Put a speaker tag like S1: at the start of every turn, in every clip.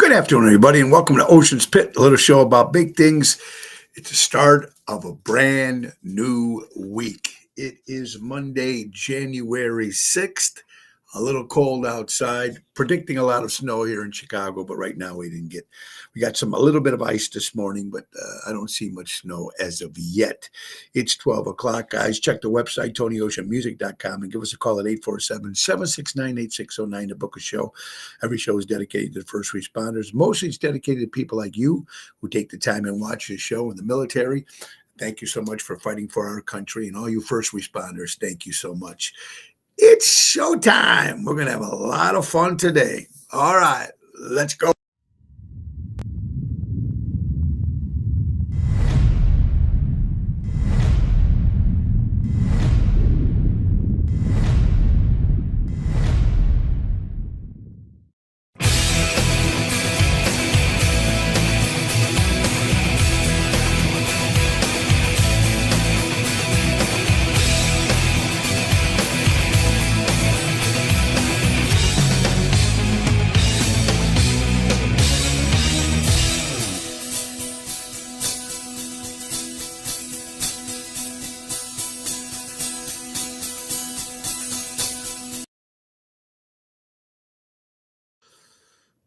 S1: Good afternoon, everybody, and welcome to Ocean's Pit, a little show about big things. It's the start of a brand new week. It is Monday, January 6th. A little cold outside, predicting a lot of snow here in Chicago, but right now we got a little bit of ice this morning, but I don't see much snow as of yet. It's 12 o'clock, guys. Check the website, TonyOceanMusic.com, and give us a call at 847-769-8609 to book a show. Every show is dedicated to first responders. Mostly it's dedicated to people like you who take the time and watch the show in the military. Thank you so much for fighting for our country, and all you first responders, thank you so much. It's showtime. We're going to have a lot of fun today. All right, let's go.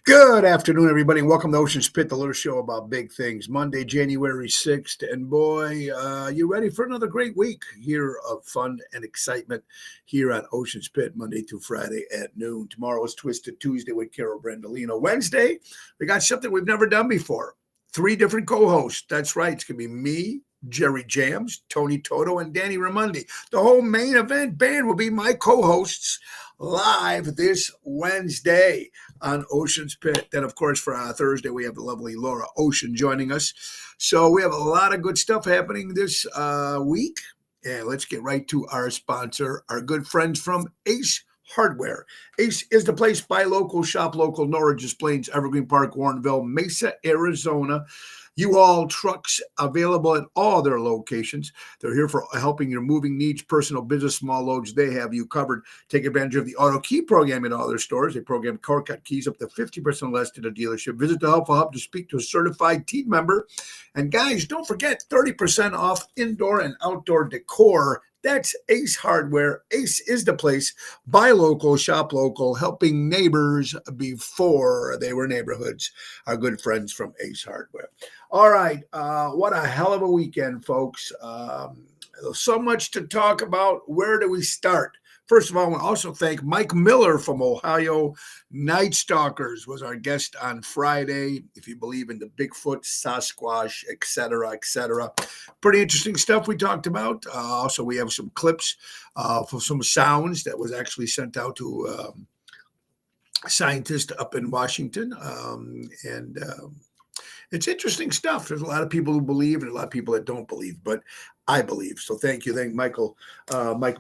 S1: Good afternoon, everybody, and welcome to Ocean's Pit, the little show about big things. Monday, January 6th, and boy, you ready for another great week here of fun and excitement here on Ocean's Pit, Monday through Friday at noon. Tomorrow is Twisted Tuesday with Carol Brandolino. Wednesday, we got something we've never done before. 3 different co-hosts. That's right. It's going to be me, Jerry Jams, Tony Toto, and Danny Ramundi. The whole main event band will be my co-hosts live this Wednesday on Ocean's Pit. Then, of course, for Thursday, we have the lovely Laura Ocean joining us. So we have a lot of good stuff happening this week. And let's get right to our sponsor, our good friends from Ace Hardware. Ace is the place. Buy local, shop local. Norridge Plains, Evergreen Park, Warrenville, Mesa, Arizona. U-Haul trucks available at all their locations. They're here for helping your moving needs, personal, business, small loads. They have you covered. Take advantage of the auto key program in all their stores. They program car cut keys up to 50% less to the dealership. Visit the Helpful Hub to speak to a certified team member. And guys, don't forget 30% off indoor and outdoor decor. That's Ace Hardware. Ace is the place. Buy local, shop local, helping neighbors before they were neighborhoods. Our good friends from Ace Hardware. All right. What a hell of a weekend, folks. So much to talk about. Where do we start? First of all, I want to also thank Mike Miller from Ohio Night Stalkers was our guest on Friday. If you believe in the Bigfoot, Sasquatch, et cetera, et cetera. Pretty interesting stuff we talked about. Also, we have some clips for some sounds that was actually sent out to a scientist up in Washington. It's interesting stuff. There's a lot of people who believe and a lot of people that don't believe, but I believe. So thank you. Thank Mike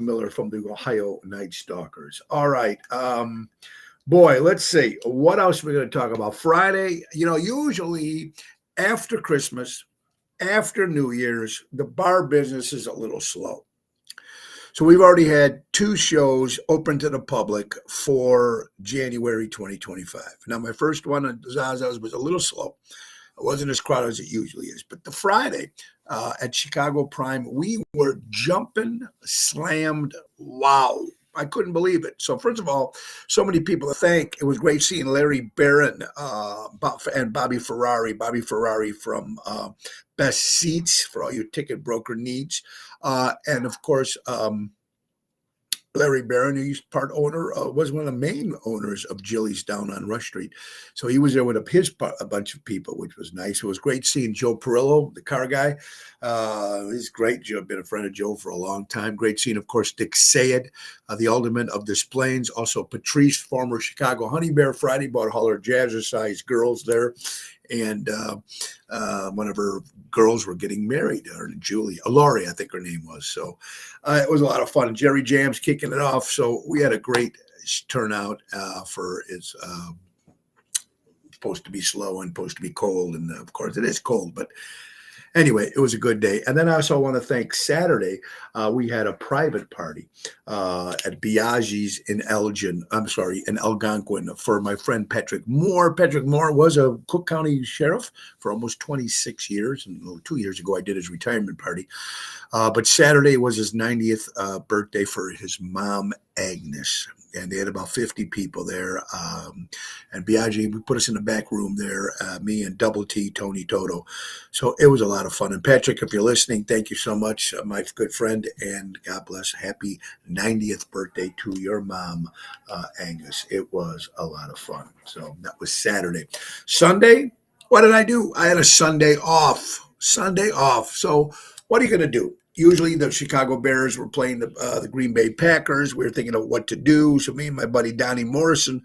S1: Miller from the Ohio Night Stalkers. All right. Boy, let's see. What else are we going to talk about? Friday, usually after Christmas, after New Year's, the bar business is a little slow. So we've already had 2 shows open to the public for January 2025. Now, my first one at Zaza's was a little slow. It wasn't as crowded as it usually is. But the Friday at Chicago Prime, we were jumping, slammed. Wow. I couldn't believe it. So first of all, so many people to thank. It was great seeing Larry Barron and Bobby Ferrari. Bobby Ferrari from Best Seats for all your ticket broker needs. And of course, Larry Barron, who's part owner, was one of the main owners of Jilly's down on Rush Street. So he was there with a bunch of people, which was nice. It was great seeing Joe Perillo, the car guy. He's great. Joe, been a friend of Joe for a long time. Great seeing, of course, Dick Sayed, the alderman of Des Plaines. Also, Patrice, former Chicago Honey Bear. Friday bought all her jazzercise girls there. And one of her girls were getting married, Laurie, I think her name was. So it was a lot of fun. Jerry Jams kicking it off. So we had a great turnout for its supposed to be slow and supposed to be cold. And of course it is cold, but Anyway, it was a good day. And then I also want to thank Saturday. We had a private party at Biaggi's in Elgin. I'm sorry, in Algonquin for my friend Patrick Moore. Patrick Moore was a Cook County sheriff for almost 26 years. And 2 years ago, I did his retirement party. But Saturday was his 90th birthday for his mom, Agnes. And they had about 50 people there. And Biaggi, we put us in the back room there, me and Double T, Tony Toto. So it was a lot of fun. And Patrick, if you're listening, thank you so much, my good friend. And God bless. Happy 90th birthday to your mom, Agnes. It was a lot of fun. So that was Saturday. Sunday, what did I do? I had a Sunday off. Sunday off. So what are you going to do? Usually the Chicago Bears were playing the Green Bay Packers. We were thinking of what to do. So me and my buddy Donnie Morrison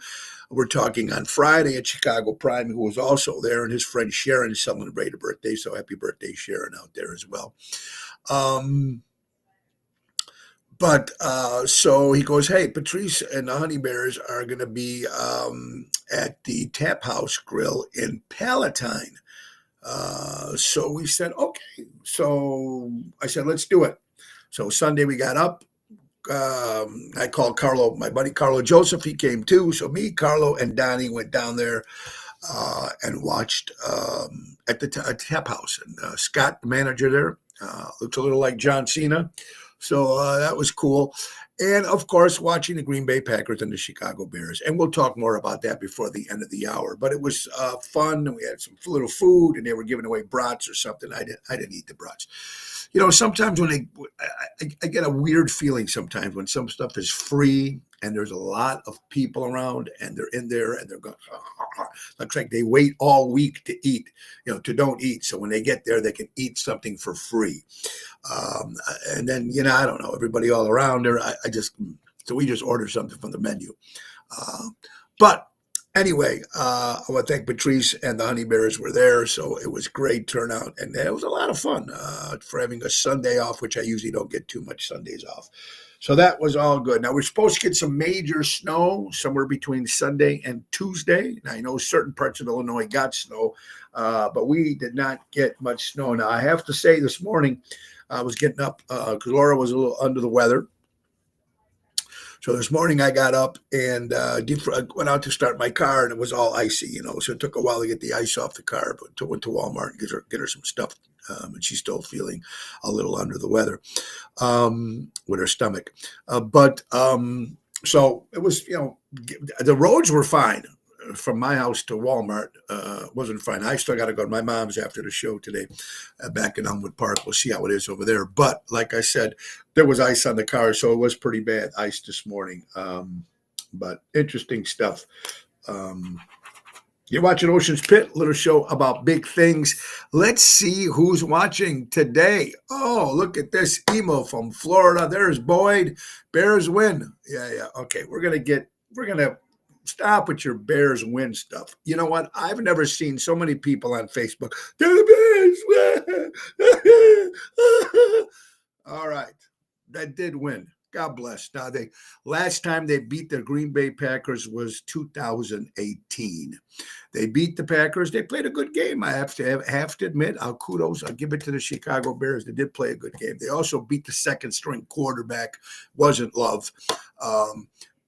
S1: were talking on Friday at Chicago Prime, who was also there, and his friend Sharon celebrated a birthday. So happy birthday, Sharon, out there as well. So he goes, hey, Patrice and the Honey Bears are going to be at the Tap House Grill in Palatine. So we said, okay. So I said, let's do it. So Sunday we got up. I called Carlo, my buddy Carlo Joseph. He came too. So me, Carlo, and Donnie went down there and watched at the Tap House. And Scott, the manager there, looks a little like John Cena. So that was cool. And, of course, watching the Green Bay Packers and the Chicago Bears. And we'll talk more about that before the end of the hour. But it was fun. And we had some little food, and they were giving away brats or something. I didn't eat the brats. You know, sometimes when I get a weird feeling sometimes when some stuff is free and there's a lot of people around and they're in there and they're going, looks like they wait all week to eat, to don't eat. So when they get there, they can eat something for free. And then, I don't know, everybody all around there, so we just ordered something from the menu. But anyway, I want to thank Patrice and the Honey Bears were there. So it was great turnout and it was a lot of fun for having a Sunday off, which I usually don't get too much Sundays off. So that was all good. Now, we're supposed to get some major snow somewhere between Sunday and Tuesday. Now, I know certain parts of Illinois got snow, but we did not get much snow. Now, I have to say this morning, I was getting up because Laura was a little under the weather. So this morning I got up and I went out to start my car and it was all icy, so it took a while to get the ice off the car, but went to Walmart and get her some stuff. And she's still feeling a little under the weather with her stomach. So it was, the roads were fine. From my house to Walmart wasn't fine. I still got to go to my mom's after the show today back in Elmwood Park. We'll see how it is over there. But like I said, there was ice on the car, so it was pretty bad ice this morning. But interesting stuff. You're watching Ocean's Pit, little show about big things. Let's see who's watching today. Oh, look at this email from Florida. There's Boyd. Bears win. Yeah. Okay, we're going to stop with your Bears win stuff. You know what? I've never seen so many people on Facebook. The Bears win. All right. That did win. God bless. Now, last time they beat the Green Bay Packers was 2018. They beat the Packers. They played a good game. I have to admit, I'll give it to the Chicago Bears. They did play a good game. They also beat the second string quarterback. Wasn't Love.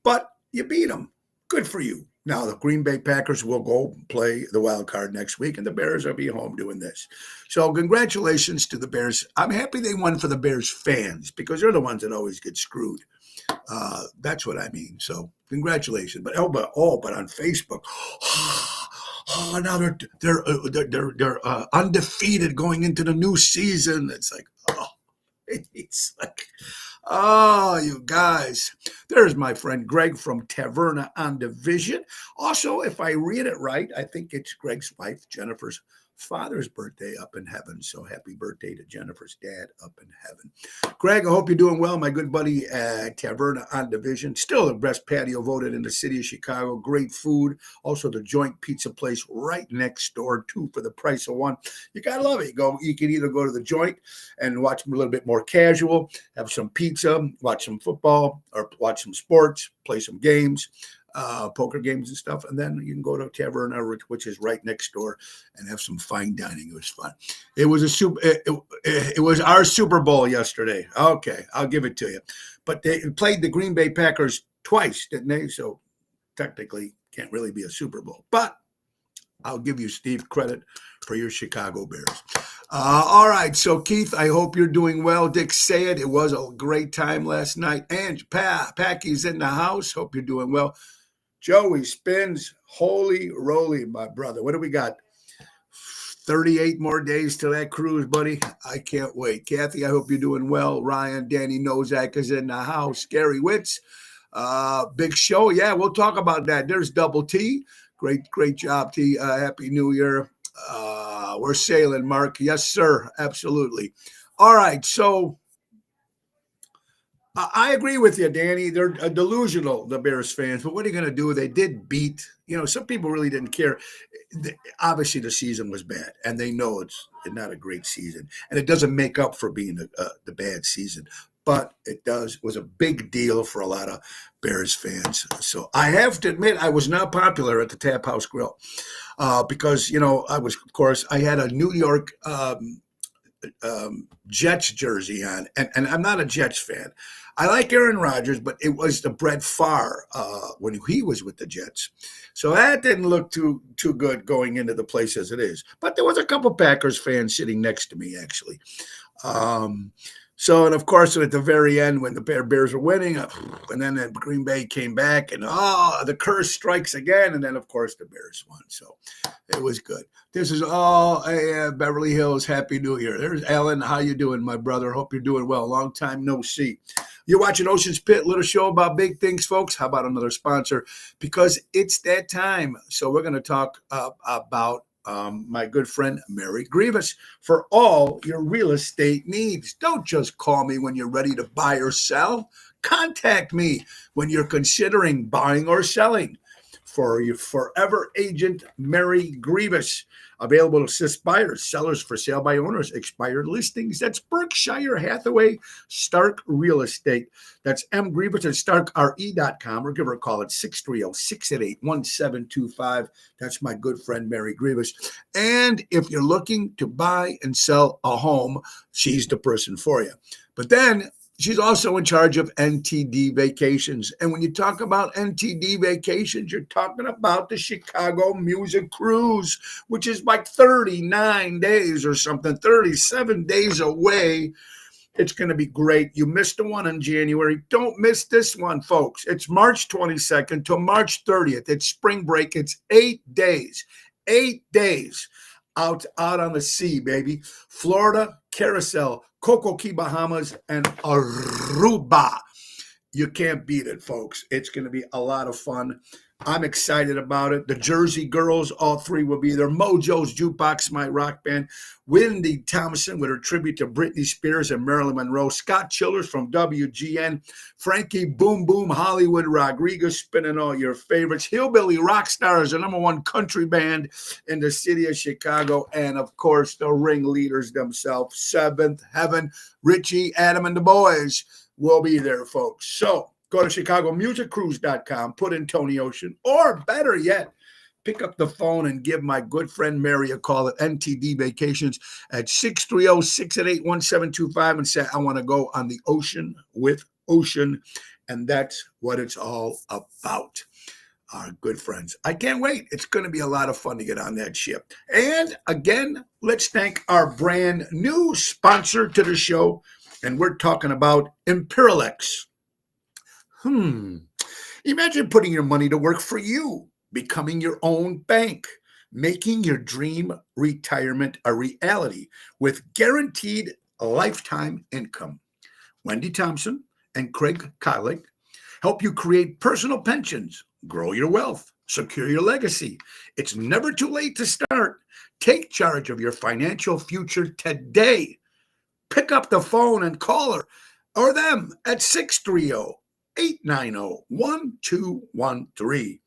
S1: But you beat them. Good for you. Now, the Green Bay Packers will go play the wild card next week, and the Bears will be home doing this. So congratulations to the Bears. I'm happy they won for the Bears fans because they're the ones that always get screwed. That's what I mean. So congratulations. But on Facebook, now they're undefeated going into the new season. It's like, oh, you guys. There's my friend Greg from Taverna on Division. Also, if I read it right, I think it's Greg's wife, Jennifer's father's birthday up in heaven. So happy birthday to Jennifer's dad up in heaven. Greg, I hope you're doing well, my good buddy at Taverna on Division. Still the best patio voted in the city of Chicago. Great food. Also the Joint Pizza place right next door, too, for the price of one. You got to love it. You can either go to the Joint and watch them a little bit more casual, have some pizza, watch some football, or watch some sports, play some games. poker games and stuff. And then you can go to Taverna, which is right next door, and have some fine dining. It was fun. It was it was our Super Bowl yesterday. Okay, I'll give it to you. But they played the Green Bay Packers twice, didn't they? So technically can't really be a Super Bowl. But I'll give you, Steve, credit for your Chicago Bears. All right. So, Keith, I hope you're doing well. Dick Sayed, it was a great time last night. And Packy's in the house. Hope you're doing well. Joey Spins, holy roly, my brother. What do we got? 38 more days till that cruise, buddy. I can't wait. Kathy, I hope you're doing well. Ryan, Danny Nozak is in the house. Scary Wits, big show. Yeah, we'll talk about that. There's Double T. Great job, T. Happy New Year. We're sailing, Mark. Yes, sir. Absolutely. All right. So I agree with you, Danny. They're delusional, the Bears fans. But what are you going to do? They did beat. Some people really didn't care. Obviously, the season was bad, and they know it's not a great season. And it doesn't make up for being the bad season. But it was a big deal for a lot of Bears fans. So I have to admit, I was not popular at the Tap House Grill because, I had a New York Jets jersey on, and I'm not a Jets fan. I like Aaron Rodgers, but it was the Brett Favre when he was with the Jets. So that didn't look too good going into the place as it is. But there was a couple Packers fans sitting next to me, actually. And of course, at the very end, when the Bears were winning, and then the Green Bay came back, and the curse strikes again, and then, of course, the Bears won. So it was good. This is Beverly Hills. Happy New Year. There's Alan. How you doing, my brother? Hope you're doing well. Long time no see. You're watching Ocean's Pit, little show about big things, folks. How about another sponsor? Because it's that time. So we're going to talk about my good friend Mary Grievous for all your real estate needs. Don't just call me when you're ready to buy or sell. Contact me when you're considering buying or selling. For your forever agent, Mary Grievous. Available to assist buyers, sellers, for sale by owners, expired listings. That's Berkshire Hathaway Stark Real Estate. That's M. Grievous at starkre.com, or give her a call at 630-688-1725. That's my good friend, Mary Grievous. And if you're looking to buy and sell a home, she's the person for you. But then she's also in charge of NTD Vacations. And when you talk about NTD Vacations, you're talking about the Chicago Music Cruise, which is like 39 days or something, 37 days away. It's going to be great. You missed the one in January. Don't miss this one, folks. It's March 22nd to March 30th. It's spring break. It's 8 days. 8 days out on the sea, baby. Florida, Carousel, Coco Key, Bahamas, and Aruba. You can't beat it, folks. It's going to be a lot of fun. I'm excited about it. The Jersey Girls, all three will be there. Mojo's Jukebox, my rock band. Wendy Thompson with her tribute to Britney Spears and Marilyn Monroe. Scott Childers from WGN. Frankie Boom Boom Hollywood Rodriguez spinning all your favorites. Hillbilly Rockstars, the #1 country band in the city of Chicago. And, of course, the ringleaders themselves, Seventh Heaven, Richie, Adam, and the boys will be there, folks. So go to ChicagoMusicCruise.com, put in Tony Ocean, or better yet, pick up the phone and give my good friend Mary a call at NTD Vacations at 630-688-1725 and say, I want to go on the ocean with Ocean. And that's what it's all about. Our good friends. I can't wait. It's going to be a lot of fun to get on that ship. And again, let's thank our brand new sponsor to the show. And we're talking about Imperialex. Imagine putting your money to work for you, becoming your own bank, making your dream retirement a reality with guaranteed lifetime income. Wendy Thompson and Craig Kolick help you create personal pensions, grow your wealth, secure your legacy. It's never too late to start. Take charge of your financial future today. Pick up the phone and call her or them at 630-890-1213.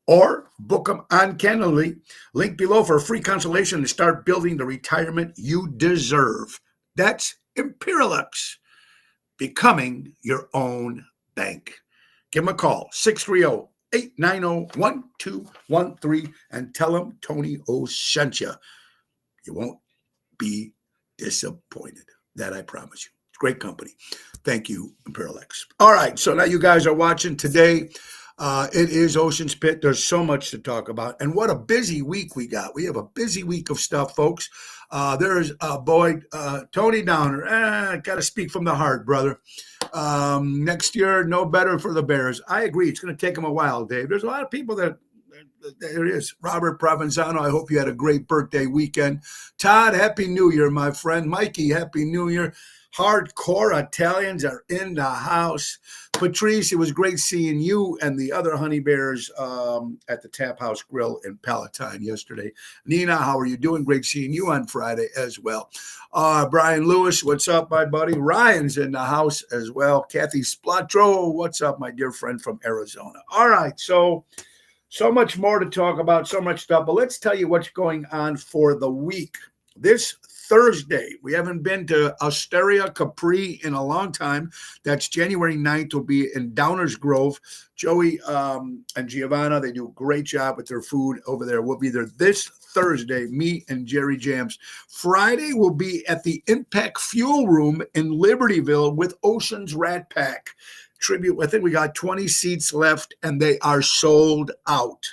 S1: Or book them on Calendly. Link below for a free consultation to start building the retirement you deserve. That's Imperialex, becoming your own bank. Give them a call, 630 890-1213 and tell them Tony O sent you. You won't be disappointed. That I promise you. It's great company. Thank you, Imperial X. All right, so now you guys are watching today. It is Ocean's Pit. There's so much to talk about. And what a busy week we got. We have a busy week of stuff, folks. There's Boyd, Tony Downer. Got to speak from the heart, brother. Next year, no better for the Bears. I agree. It's going to take them a while, Dave. There's a lot of people that, there it is. Robert Provenzano, I hope you had a great birthday weekend. Todd, Happy New Year, my friend. Mikey, Happy New Year. Hardcore Italians are in the house. Patrice, it was great seeing you and the other Honey Bears at the Tap House Grill in Palatine yesterday. Nina, how are you doing? Great seeing you on Friday as well. Brian Lewis, what's up, my buddy? Ryan's in the house as well. Kathy Splatro, what's up, my dear friend from Arizona? All right, so much more to talk about, so much stuff. But let's tell you what's going on for the week. This Thursday, we haven't been to Osteria Capri in a long time. That's January 9th. Will be in Downers Grove. Joey and Giovanna, they do a great job with their food over there. We'll be there this Thursday, me and Jerry Jams. Friday, we'll be at the Impact Fuel Room in Libertyville with Ocean's Rat Pack. Tribute. I think we got 20 seats left, and they are sold out.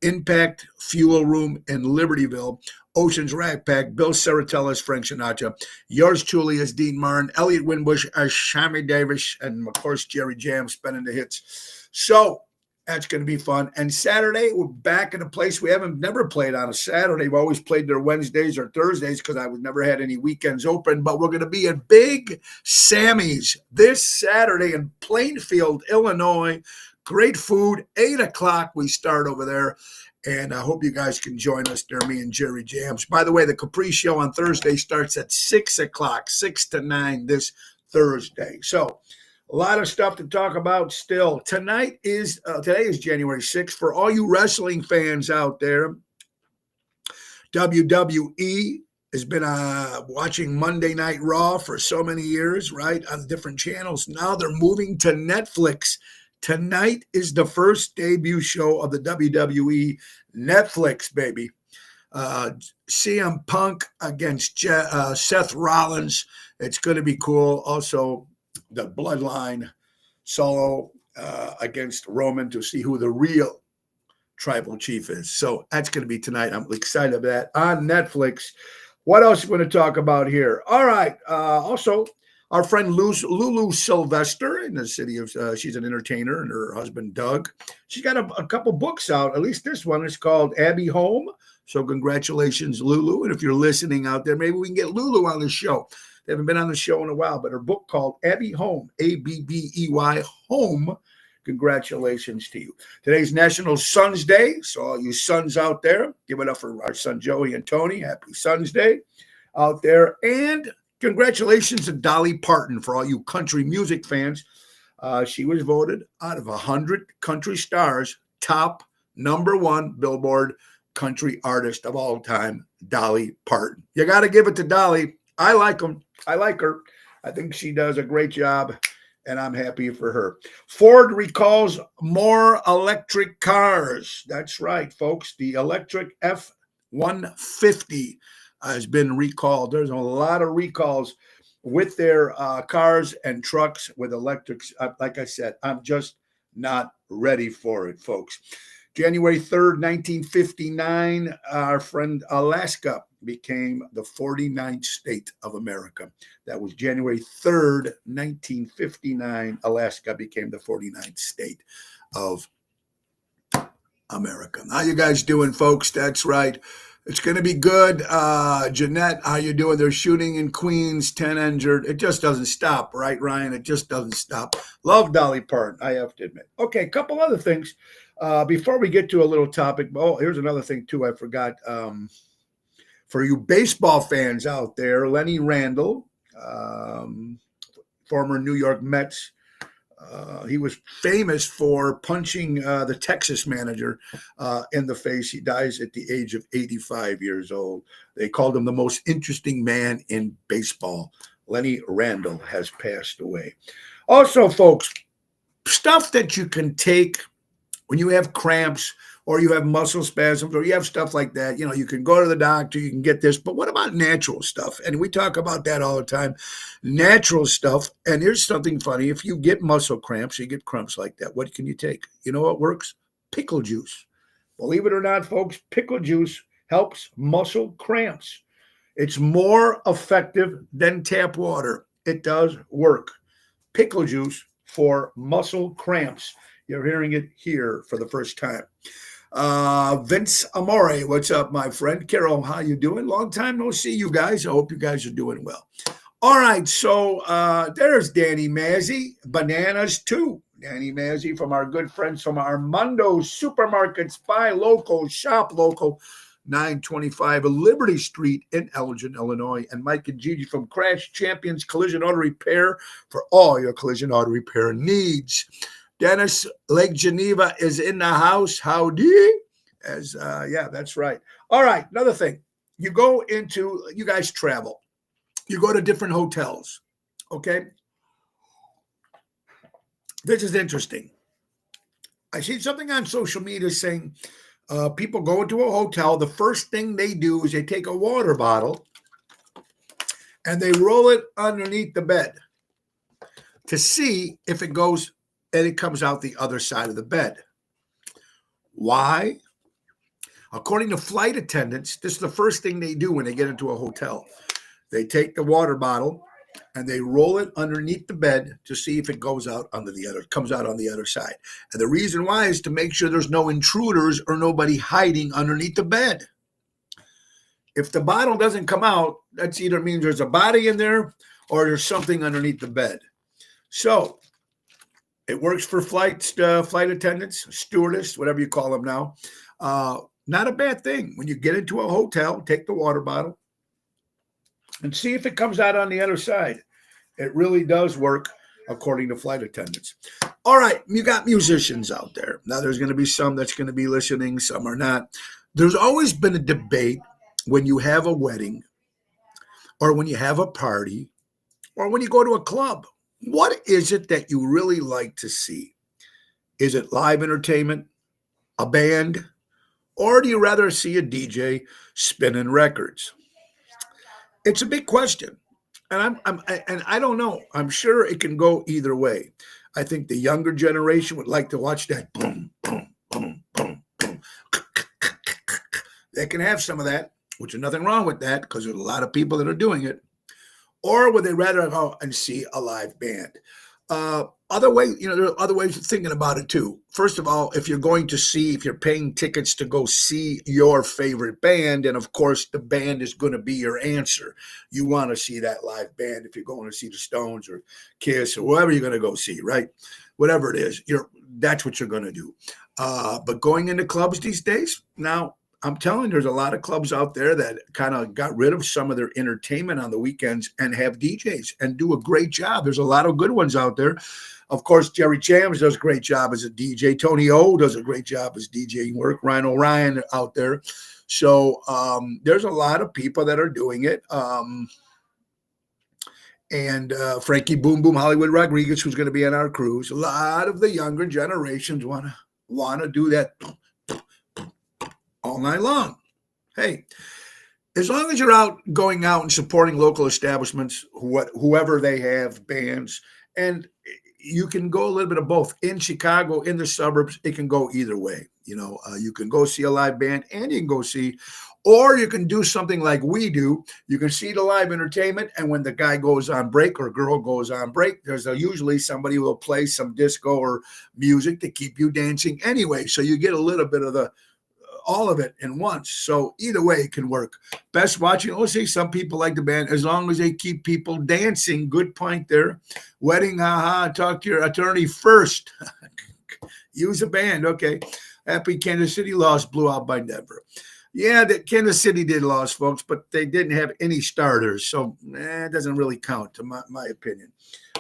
S1: Impact Fuel Room in Libertyville. Ocean's Rat Pack, Bill Saratelli as Frank Sinatra, yours truly as Dean Martin, Elliot Winbush as Shammy Davis, and of course Jerry Jam spinning the hits. So that's going to be fun. And Saturday, we're back in a place we haven't never played on a Saturday. We've always played there Wednesdays or Thursdays because I've never had any weekends open. But we're going to be at Big Sammy's this Saturday in Plainfield, Illinois. Great food. 8 o'clock we start over there. And I hope you guys can join us there, me and Jerry Jams. By the way, the Capri Show on Thursday starts at 6 o'clock, 6 to 9 this Thursday. So a lot of stuff to talk about still. Today is January 6th. For all you wrestling fans out there, WWE has been watching Monday Night Raw for so many years, right, on different channels. Now they're moving to Netflix. Tonight is the first debut show of the WWE Netflix, baby. CM Punk against Seth Rollins. It's going to be cool. Also, the Bloodline Solo against Roman to see who the real tribal chief is. So that's going to be tonight. I'm excited about that on Netflix. What else are we going to talk about here? All right. Also, our friend Lulu Sylvester in the city of, she's an entertainer, and her husband, Doug. She's got a couple books out. At least this one is called Abby Home. So congratulations, Lulu. And if you're listening out there, maybe we can get Lulu on the show. They haven't been on the show in a while, but her book called Abby Home, Abbey Home. Congratulations to you. Today's National Sons Day. So all you sons out there, give it up for our son Joey and Tony. Happy Sons Day out there. And congratulations to Dolly Parton for all you country music fans. She was voted out of 100 country stars, top #1 Billboard country artist of all time, Dolly Parton. You got to give it to Dolly. I like him. I like her. I think she does a great job, and I'm happy for her. Ford recalls more electric cars. That's right, folks. The electric F-150 has been recalled. There's a lot of recalls with their cars and trucks with electrics. Like I said, I'm just not ready for it, folks. January 3rd, 1959, our friend Alaska became the 49th state of America. That was January 3rd, 1959. Alaska became the 49th state of America. How you guys doing, folks? That's right. It's going to be good. Jeanette, how you doing? They're shooting in Queens, 10 injured. It just doesn't stop, right, Ryan? It just doesn't stop. Love Dolly Parton, I have to admit. Okay, a couple other things. Before we get to a little topic, here's another thing, too, I forgot. For you baseball fans out there, Lenny Randle, former New York Mets, he was famous for punching the Texas manager in the face. He dies at the age of 85 years old. They called him the most interesting man in baseball. Lenny Randle has passed away. Also, folks, stuff that you can take when you have cramps or you have muscle spasms or you have stuff like that, you can go to the doctor, you can get this. But what about natural stuff? And we talk about that all the time. Natural stuff. And here's something funny. If you get muscle cramps, you get cramps like that, what can you take? You know what works? Pickle juice. Believe it or not, folks, pickle juice helps muscle cramps. It's more effective than tap water. It does work. Pickle juice for muscle cramps. You're hearing it here for the first time. Vince Amore, what's up, my friend? Carol, how you doing? Long time no see you guys. I hope you guys are doing well. All right, so there's Danny Mazzy, Bananas too. Danny Mazzy from our good friends from Armando Supermarkets. Buy local, shop local. 925 Liberty Street in Elgin, Illinois. And Mike and Gigi from Crash Champions Collision Auto Repair for all your collision auto repair needs. Dennis Lake Geneva is in the house. Howdy. Yeah, that's right. All right, another thing. You guys travel. You go to different hotels, okay? This is interesting. I see something on social media saying people go into a hotel. The first thing they do is they take a water bottle and they roll it underneath the bed to see if it goes and it comes out the other side of the bed. Why? According to flight attendants, this is the first thing they do when they get into a hotel. They take the water bottle and they roll it underneath the bed to see if it comes out on the other side. And the reason why is to make sure there's no intruders or nobody hiding underneath the bed. If the bottle doesn't come out, that's either means there's a body in there or there's something underneath the bed. So it works for flight attendants, stewardess, whatever you call them now. Not a bad thing. When you get into a hotel, take the water bottle and see if it comes out on the other side. It really does work, according to flight attendants. All right, you got musicians out there. Now, there's going to be some that's going to be listening, some are not. There's always been a debate when you have a wedding or when you have a party or when you go to a club. What is it that you really like to see? Is it live entertainment, a band, or do you rather see a DJ spinning records? It's a big question, and I don't know. I'm sure it can go either way. I think the younger generation would like to watch that boom, boom, boom, boom, boom. They can have some of that, which is nothing wrong with that because there's a lot of people that are doing it. Or would they rather go and see a live band? There are other ways of thinking about it too. First of all, if you're paying tickets to go see your favorite band, and of course the band is going to be your answer. You want to see that live band if you're going to see the Stones or Kiss or whoever you're going to go see, right? Whatever it is, that's what you're going to do. But going into clubs these days, now I'm telling you, there's a lot of clubs out there that kind of got rid of some of their entertainment on the weekends and have DJs and do a great job. There's a lot of good ones out there. Of course, Jerry Jams does a great job as a DJ. Tony O does a great job as DJing work. Ryan O'Ryan out there. So there's a lot of people that are doing it. And Frankie Boom Boom Hollywood Rodriguez, who's going to be on our cruise. A lot of the younger generations want to do that all night long. Hey, as long as you're going out and supporting local establishments, whoever they have, bands, and you can go a little bit of both. In Chicago, in the suburbs, it can go either way. You can go see a live band and you can go see, or you can do something like we do. You can see the live entertainment, and when the guy goes on break or girl goes on break, there's usually somebody who will play some disco or music to keep you dancing anyway. So you get a little bit of all of it in once. So either way, it can work. Best watching. Let's say some people like the band as long as they keep people dancing. Good point there. Wedding, talk to your attorney first. Use a band. Okay. Happy Kansas City lost, blew out by Denver. Yeah, that Kansas City did lose, folks, but they didn't have any starters. So it doesn't really count, to my opinion.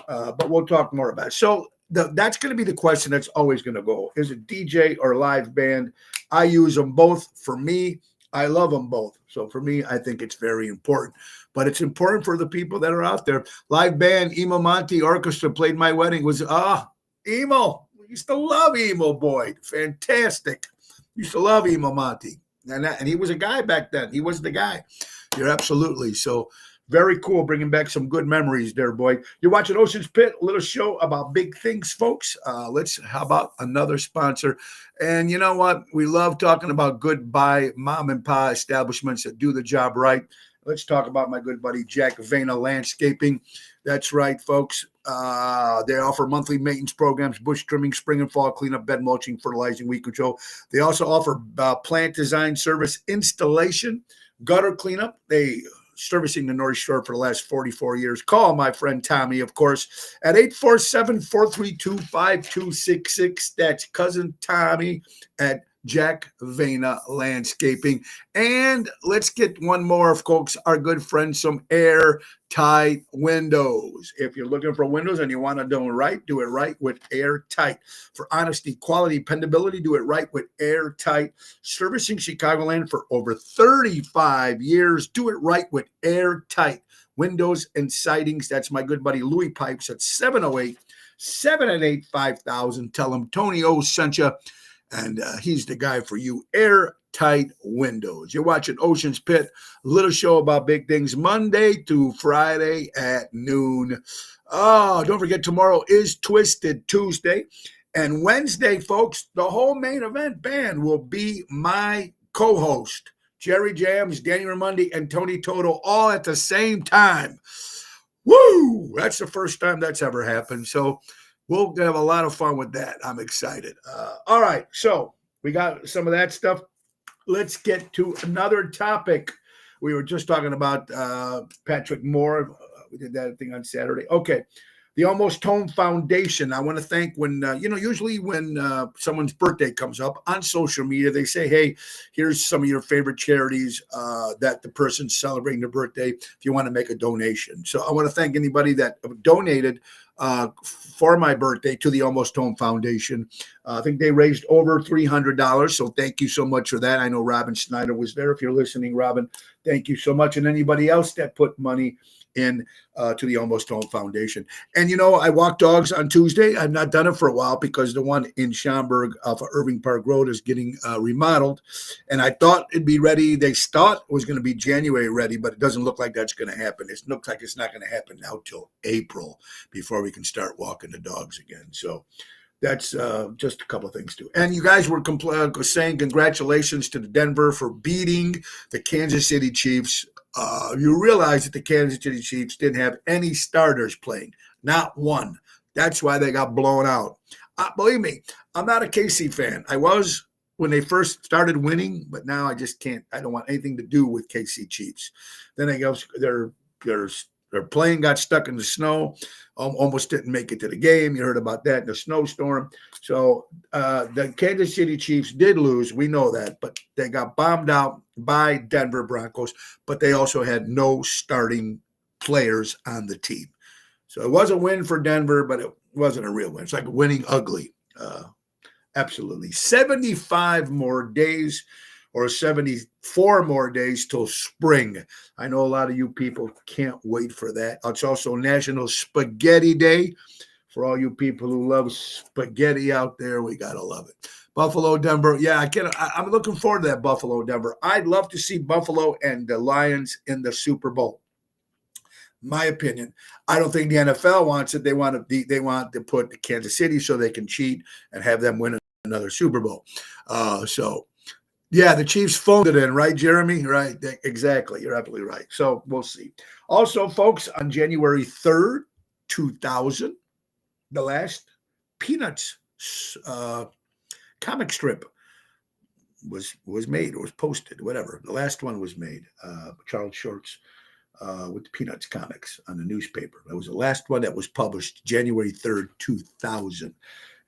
S1: But we'll talk more about it. So that's going to be the question that's always going to go. Is it DJ or live band? I use them both. For me, I love them both. So for me, I think it's very important. But it's important for the people that are out there. Live band, Emo Monte Orchestra played my wedding. Was Emo. Used to love Emo Boyd. Fantastic. Used to love Emo Monty. And he was a guy back then. He was the guy. You're absolutely. So very cool, bringing back some good memories there, boy. You're watching Ocean's Pit, a little show about big things, folks. How about another sponsor? And you know what? We love talking about goodbye mom and pa establishments that do the job right. Let's talk about my good buddy, Jack Vena Landscaping. That's right, folks. They offer monthly maintenance programs, bush trimming, spring and fall cleanup, bed mulching, fertilizing, weed control. They also offer plant design service, installation, gutter cleanup. They servicing the North Shore for the last 44 years. Call my friend Tommy, of course, at 847-432-5266. That's cousin Tommy at Jack Vena Landscaping. And let's get one more, of course, our good friend, some Airtight windows. If you're looking for windows and you want to do it right with Airtight. For honesty, quality, dependability, do it right with Airtight. Servicing Chicagoland for over 35 years. Do it right with Airtight. Windows and sidings. That's my good buddy Louis Pipes at 708-788-5000. Tell him Tony O sent you. And he's the guy for you. Airtight windows. You're watching Ocean's Pit, a little show about big things, Monday to Friday at noon. Oh, don't forget, tomorrow is Twisted Tuesday. And Wednesday, folks, the whole main event band will be my co-host, Jerry Jams, Danny Ramundi, and Tony Toto, all at the same time. Woo! That's the first time that's ever happened. So we'll have a lot of fun with that. I'm excited. All right, so we got some of that stuff. Let's get to another topic. We were just talking about Patrick Moore. We did that thing on Saturday. Okay, the Almost Home Foundation. I want to thank usually when someone's birthday comes up on social media, they say, hey, here's some of your favorite charities that the person's celebrating their birthday if you want to make a donation. So I want to thank anybody that donated for my birthday to the Almost Home Foundation. I think they raised over $300. So thank you so much for that. I know Robin Schneider was there. If you're listening, Robin, thank you so much. And anybody else that put money in to the Almost Home Foundation. And, I walked dogs on Tuesday. I've not done it for a while because the one in Schaumburg off of Irving Park Road is getting remodeled. And I thought it'd be ready. They thought it was going to be January ready, but it doesn't look like that's going to happen. It looks like it's not going to happen now till April before we can start walking the dogs again. So that's just a couple of things too. And you guys were saying congratulations to the Denver for beating the Kansas City Chiefs. You realize that the Kansas City Chiefs didn't have any starters playing, not one. That's why they got blown out. Believe me, I'm not a KC fan. I was when they first started winning, but now I just can't. I don't want anything to do with KC Chiefs. Then I guess their plane got stuck in the snow, almost didn't make it to the game. You heard about that in the snowstorm. So the Kansas City Chiefs did lose. We know that, but they got bombed out by Denver Broncos, but they also had no starting players on the team. So it was a win for Denver, but it wasn't a real win. It's like winning ugly. Absolutely. 75 more days or 74 more days till spring. I know a lot of you people can't wait for that. It's also National Spaghetti Day. For all you people who love spaghetti out there, we got to love it. Buffalo, Denver. Yeah, I'm looking forward to that Buffalo, Denver. I'd love to see Buffalo and the Lions in the Super Bowl. My opinion. I don't think the NFL wants it. They want to put the Kansas City so they can cheat and have them win another Super Bowl. Yeah, the Chiefs phoned it in, right, Jeremy? Right, exactly. You're absolutely right. So we'll see. Also, folks, on January 3rd, 2000, the last Peanuts comic strip was made or was posted, whatever. The last one was made, Charles Schulz with the Peanuts comics on the newspaper. That was the last one that was published January 3rd, 2000.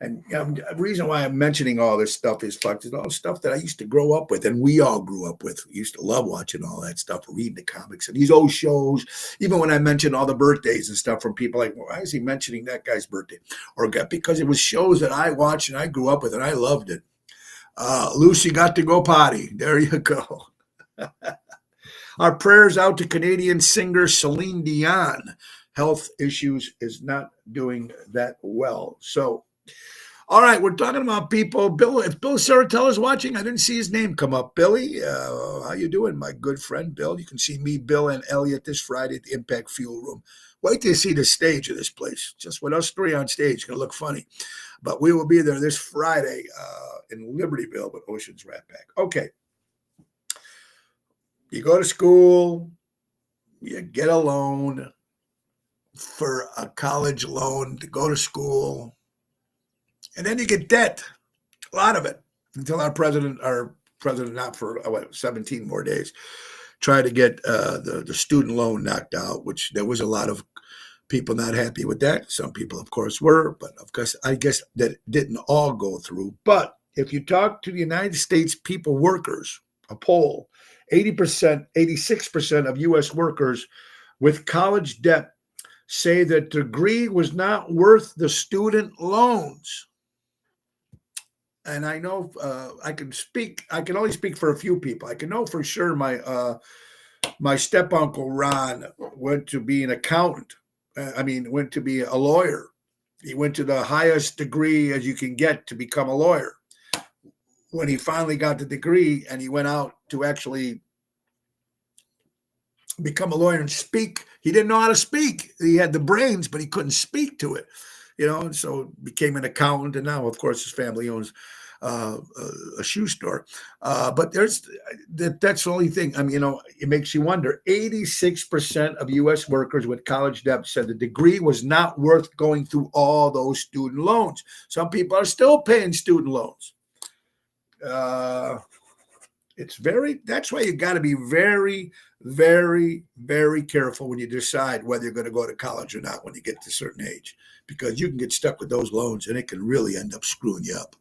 S1: And the reason why I'm mentioning all this stuff is it's all stuff that I used to grow up with, and we all grew up with. We used to love watching all that stuff, reading the comics and these old shows. Even when I mentioned all the birthdays and stuff from people like, well, why is he mentioning that guy's birthday? Or because it was shows that I watched and I grew up with and I loved it. Lucy got to go potty. There you go. Our prayers out to Canadian singer Celine Dion. Health issues is not doing that well. So, All right, we're talking about people. Bill, if Bill Saratella's watching, I didn't see his name come up. Billy, how you doing, my good friend Bill? You can see me, Bill, and Elliot this Friday at the Impact Fuel Room. Wait till you see the stage of this place. Just with us three on stage, it's gonna look funny. But we will be there this Friday in Libertyville with Oceans Rat Pack. Okay, you go to school, you get a loan for a college loan to go to school. And then you get debt, a lot of it, until our president, not for 17 more days, tried to get the student loan knocked out, which there was a lot of people not happy with that. Some people, of course, were, but of course, I guess that didn't all go through. But if you talk to the United States people workers, a poll, 80%, 86% of U.S. workers with college debt say that degree was not worth the student loans. And I know I can only speak for a few people. I can know for sure my step uncle Ron went to be an accountant. Went to be a lawyer. He went to the highest degree as you can get to become a lawyer. When he finally got the degree and he went out to actually become a lawyer and speak, he didn't know how to speak. He had the brains, but he couldn't speak to it. And so became an accountant, and now, of course, his family owns a shoe store. But that's the only thing. It makes you wonder. 86% of U.S. workers with college debt said the degree was not worth going through all those student loans. Some people are still paying student loans. That's why you got to be very, very, very careful when you decide whether you're going to go to college or not when you get to a certain age, because you can get stuck with those loans and it can really end up screwing you up.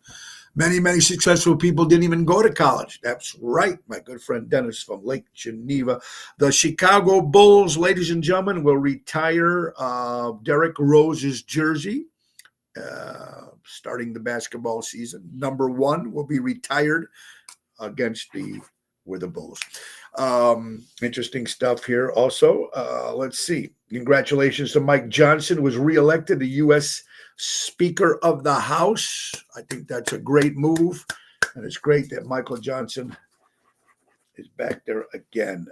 S1: Many, many successful people didn't even go to college. That's right, my good friend Dennis from Lake Geneva. The Chicago Bulls, ladies and gentlemen, will retire Derrick Rose's jersey starting the basketball season. Number 1 will be retired against the Bulls. Interesting stuff here also. Let's see. Congratulations to Mike Johnson, who was reelected the U.S. Speaker of the House. I think that's a great move. And it's great that Michael Johnson is back there again.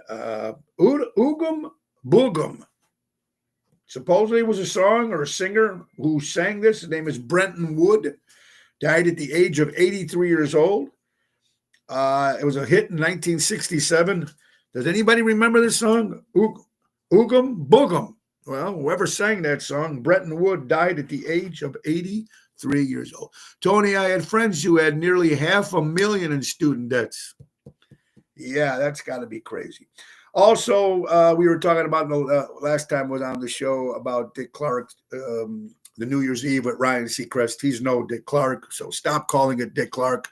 S1: Oogum Boogum. Supposedly was a song or a singer who sang this. His name is Brenton Wood. Died at the age of 83 years old. It was a hit in 1967. Does anybody remember this song? Oogum Boogum. Well, whoever sang that song, Brenton Wood, died at the age of 83 years old. Tony, I had friends who had nearly $500,000 in student debts. Yeah, that's got to be crazy. Also, we were talking about last time I was on the show about Dick Clark, the New Year's Eve with Ryan Seacrest. He's no Dick Clark, so stop calling it Dick Clark.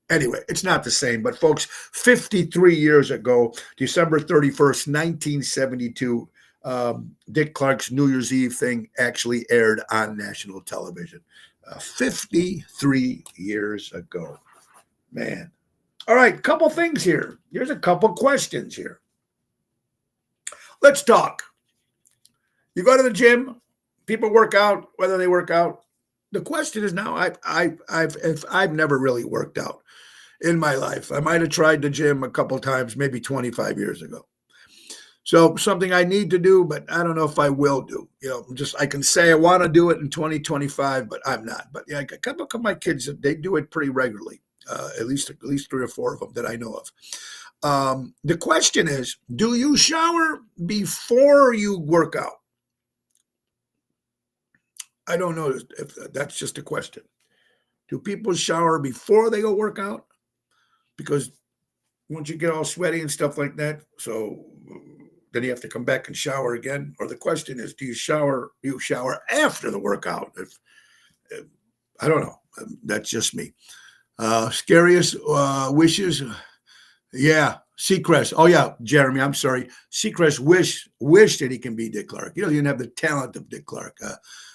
S1: Anyway, it's not the same. But folks, 53 years ago, December 31st, 1972, Dick Clark's New Year's Eve thing actually aired on national television. 53 years ago. Man. All right, couple things here. Here's a couple questions here. Let's talk. You go to the gym, people work out, whether they work out. The question is now, I've never really worked out in my life. I might have tried the gym a couple times, maybe 25 years ago. So something I need to do, but I don't know if I will do. I can say I want to do it in 2025, but I'm not. But yeah, a couple of my kids, they do it pretty regularly. At least 3 or 4 of them that I know of. The question is, do you shower before you work out? I don't know if that's just a question. Do people shower before they go work out? Because once you get all sweaty and stuff like that, so then you have to come back and shower again. Or the question is, do you shower after the workout? If I don't know. That's just me. Scariest wishes. Yeah. Seacrest. Oh yeah, Jeremy, I'm sorry. Seacrest wish that he can be Dick Clark. He doesn't even have the talent of Dick Clark.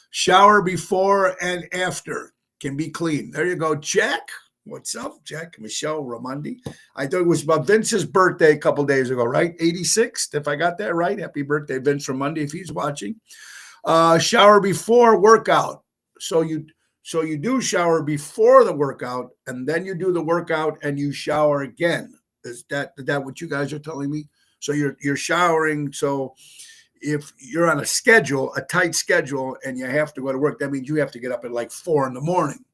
S1: Shower before and after. Can be clean. There you go, Jack. What's up, Jack? Michelle Ramondi. I thought it was about Vince's birthday a couple days ago, right? 86, if I got that right. Happy birthday, Vince Ramondi, if he's watching. Shower before workout. So So you do shower before the workout, and then you do the workout and you shower again. Is that what you guys are telling me? So you're showering. So if you're on a schedule, a tight schedule, and you have to go to work, that means you have to get up at like 4 a.m.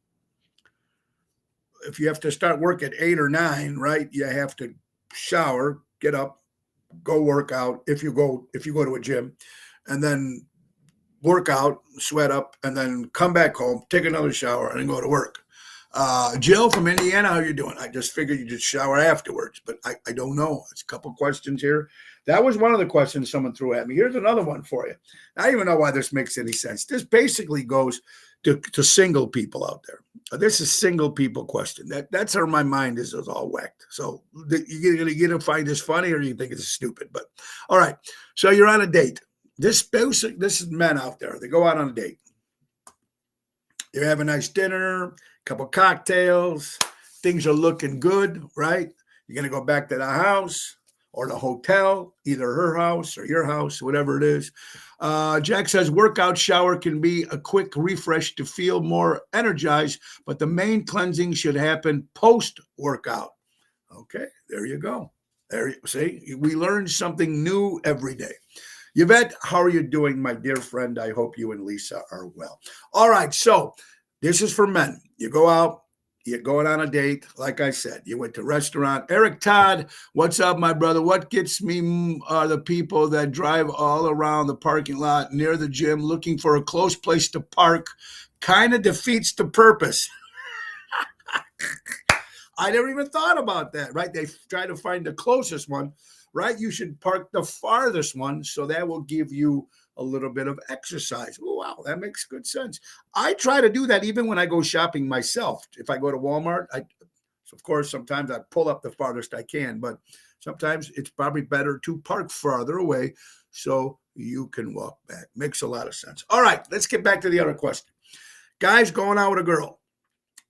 S1: If you have to start work at 8 or 9, right? You have to shower, get up, go work out if you go to a gym, and then work out, sweat up, and then come back home, take another shower, and then go to work. Jill from Indiana, how you doing? I just figured you just shower afterwards, but I don't know. It's a couple questions here. That was one of the questions someone threw at me. Here's another one for you. I don't even know why this makes any sense. This basically goes to single people out there. This is single people question. That's where my mind is all whacked. So you're gonna find this funny, or you think it's stupid? But all right. So you're on a date. This is men out there. They go out on a date. You have a nice dinner, couple cocktails. Things are looking good, right? You're gonna go back to the house or the hotel, either her house or your house, whatever it is. Jack says workout shower can be a quick refresh to feel more energized, but the main cleansing should happen post-workout. Okay, there you go. See, we learn something new every day. Yvette, how are you doing, my dear friend? I hope you and Lisa are well. All right, so this is for men. You go out, you're going on a date. Like I said, you went to a restaurant. Eric Todd, what's up, my brother? What gets me are the people that drive all around the parking lot near the gym looking for a close place to park. Kind of defeats the purpose. I never even thought about that, right? They try to find the closest one, right? You should park the farthest one, so that will give you a little bit of exercise. Oh, wow, that makes good sense. I try to do that even when I go shopping myself. If I go to Walmart, of course, sometimes I pull up the farthest I can, but sometimes it's probably better to park farther away so you can walk back. Makes a lot of sense. All right, let's get back to the other question. Guys going out with a girl.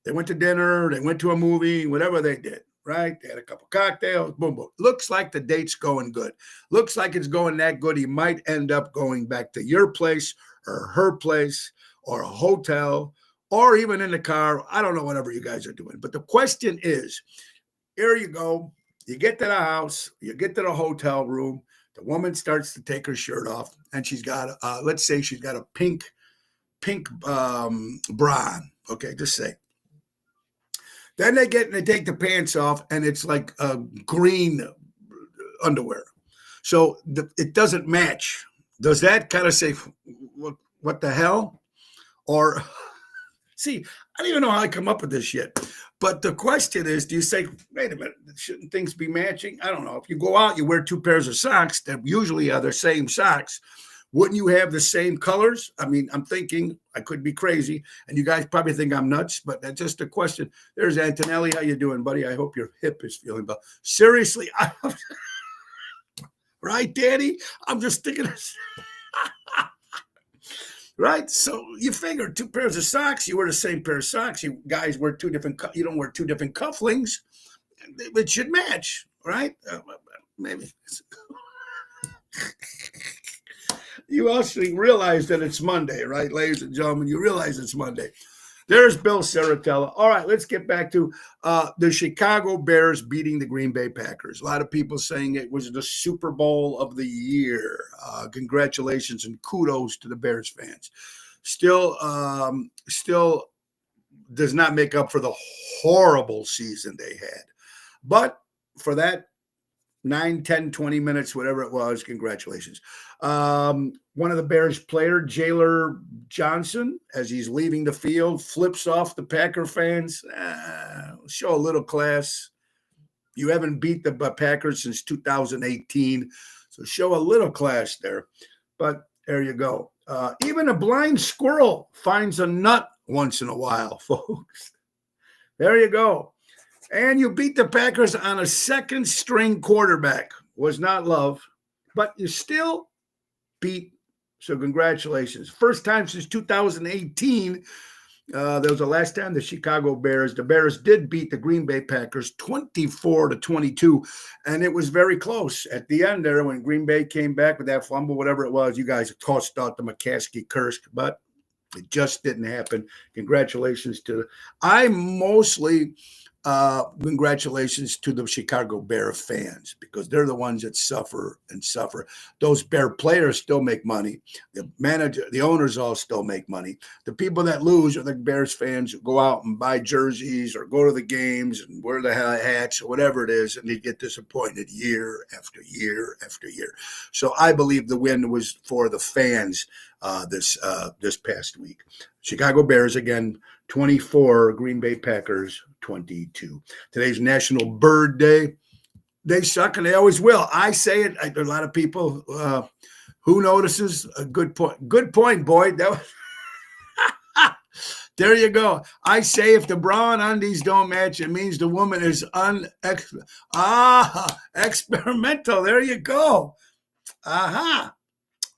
S1: They went to dinner, they went to a movie, whatever they did, right? They had a couple cocktails, boom, boom. Looks like the date's going good. Looks like it's going that good. He might end up going back to your place or her place or a hotel or even in the car. I don't know, whatever you guys are doing. But the question is, here you go. You get to the house, you get to the hotel room. The woman starts to take her shirt off, and she's got, let's say she's got a pink bra on. Okay, just say. Then they take the pants off, and it's like a green underwear. So it doesn't match. Does that kind of say, what the hell? Or, see, I don't even know how I come up with this shit. But the question is, do you say, wait a minute, shouldn't things be matching? I don't know. If you go out, you wear 2 pairs of socks that usually are the same socks. Wouldn't you have the same colors? I mean, I'm thinking, I could be crazy, and you guys probably think I'm nuts, but that's just a question. There's Antonelli. How you doing, buddy? I hope your hip is feeling better. Seriously, right, Danny? I'm just thinking, right? So you figure 2 pairs of socks, you wear the same pair of socks. You guys wear you don't wear 2 different cufflinks. It should match, right? Maybe. You actually realize that it's Monday, right, ladies and gentlemen? You realize it's Monday. There's Bill Saratella. All right, let's get back to the Chicago Bears beating the Green Bay Packers. A lot of people saying it was the Super Bowl of the year. Congratulations and kudos to the Bears fans. Still does not make up for the horrible season they had. But for that 9, 10, 20 minutes, whatever it was, congratulations. One of the Bears player, Jalen Johnson, as he's leaving the field, flips off the Packer fans. Show a little class. You haven't beat the Packers since 2018, so show a little class there. But there you go. Even a blind squirrel finds a nut once in a while, folks. There you go. And you beat the Packers on a second-string quarterback. Was not Love, but you still beat. So congratulations. First time since 2018. That was the last time the Bears did beat the Green Bay Packers 24-22. And it was very close at the end there when Green Bay came back with that fumble, whatever it was. You guys tossed out the McCaskey curse, but It just didn't happen. Congratulations to I mostly congratulations to the Chicago Bear fans because they're the ones that suffer and suffer. Those Bear players still make money. The manager, the owners all still make money. The people that lose are the Bears fans who go out and buy jerseys or go to the games and wear the hats or whatever it is, and they get disappointed year after year after year. So I believe the win was for the fans this past week. Chicago Bears again, 24, Green Bay Packers 22. Today's National Bird Day. They suck and they always will. I say it. There are a lot of people who notices. A good point. Good point, Boyd. That was there you go. I say if the bra and undies don't match, it means the woman is experimental. There you go. Aha.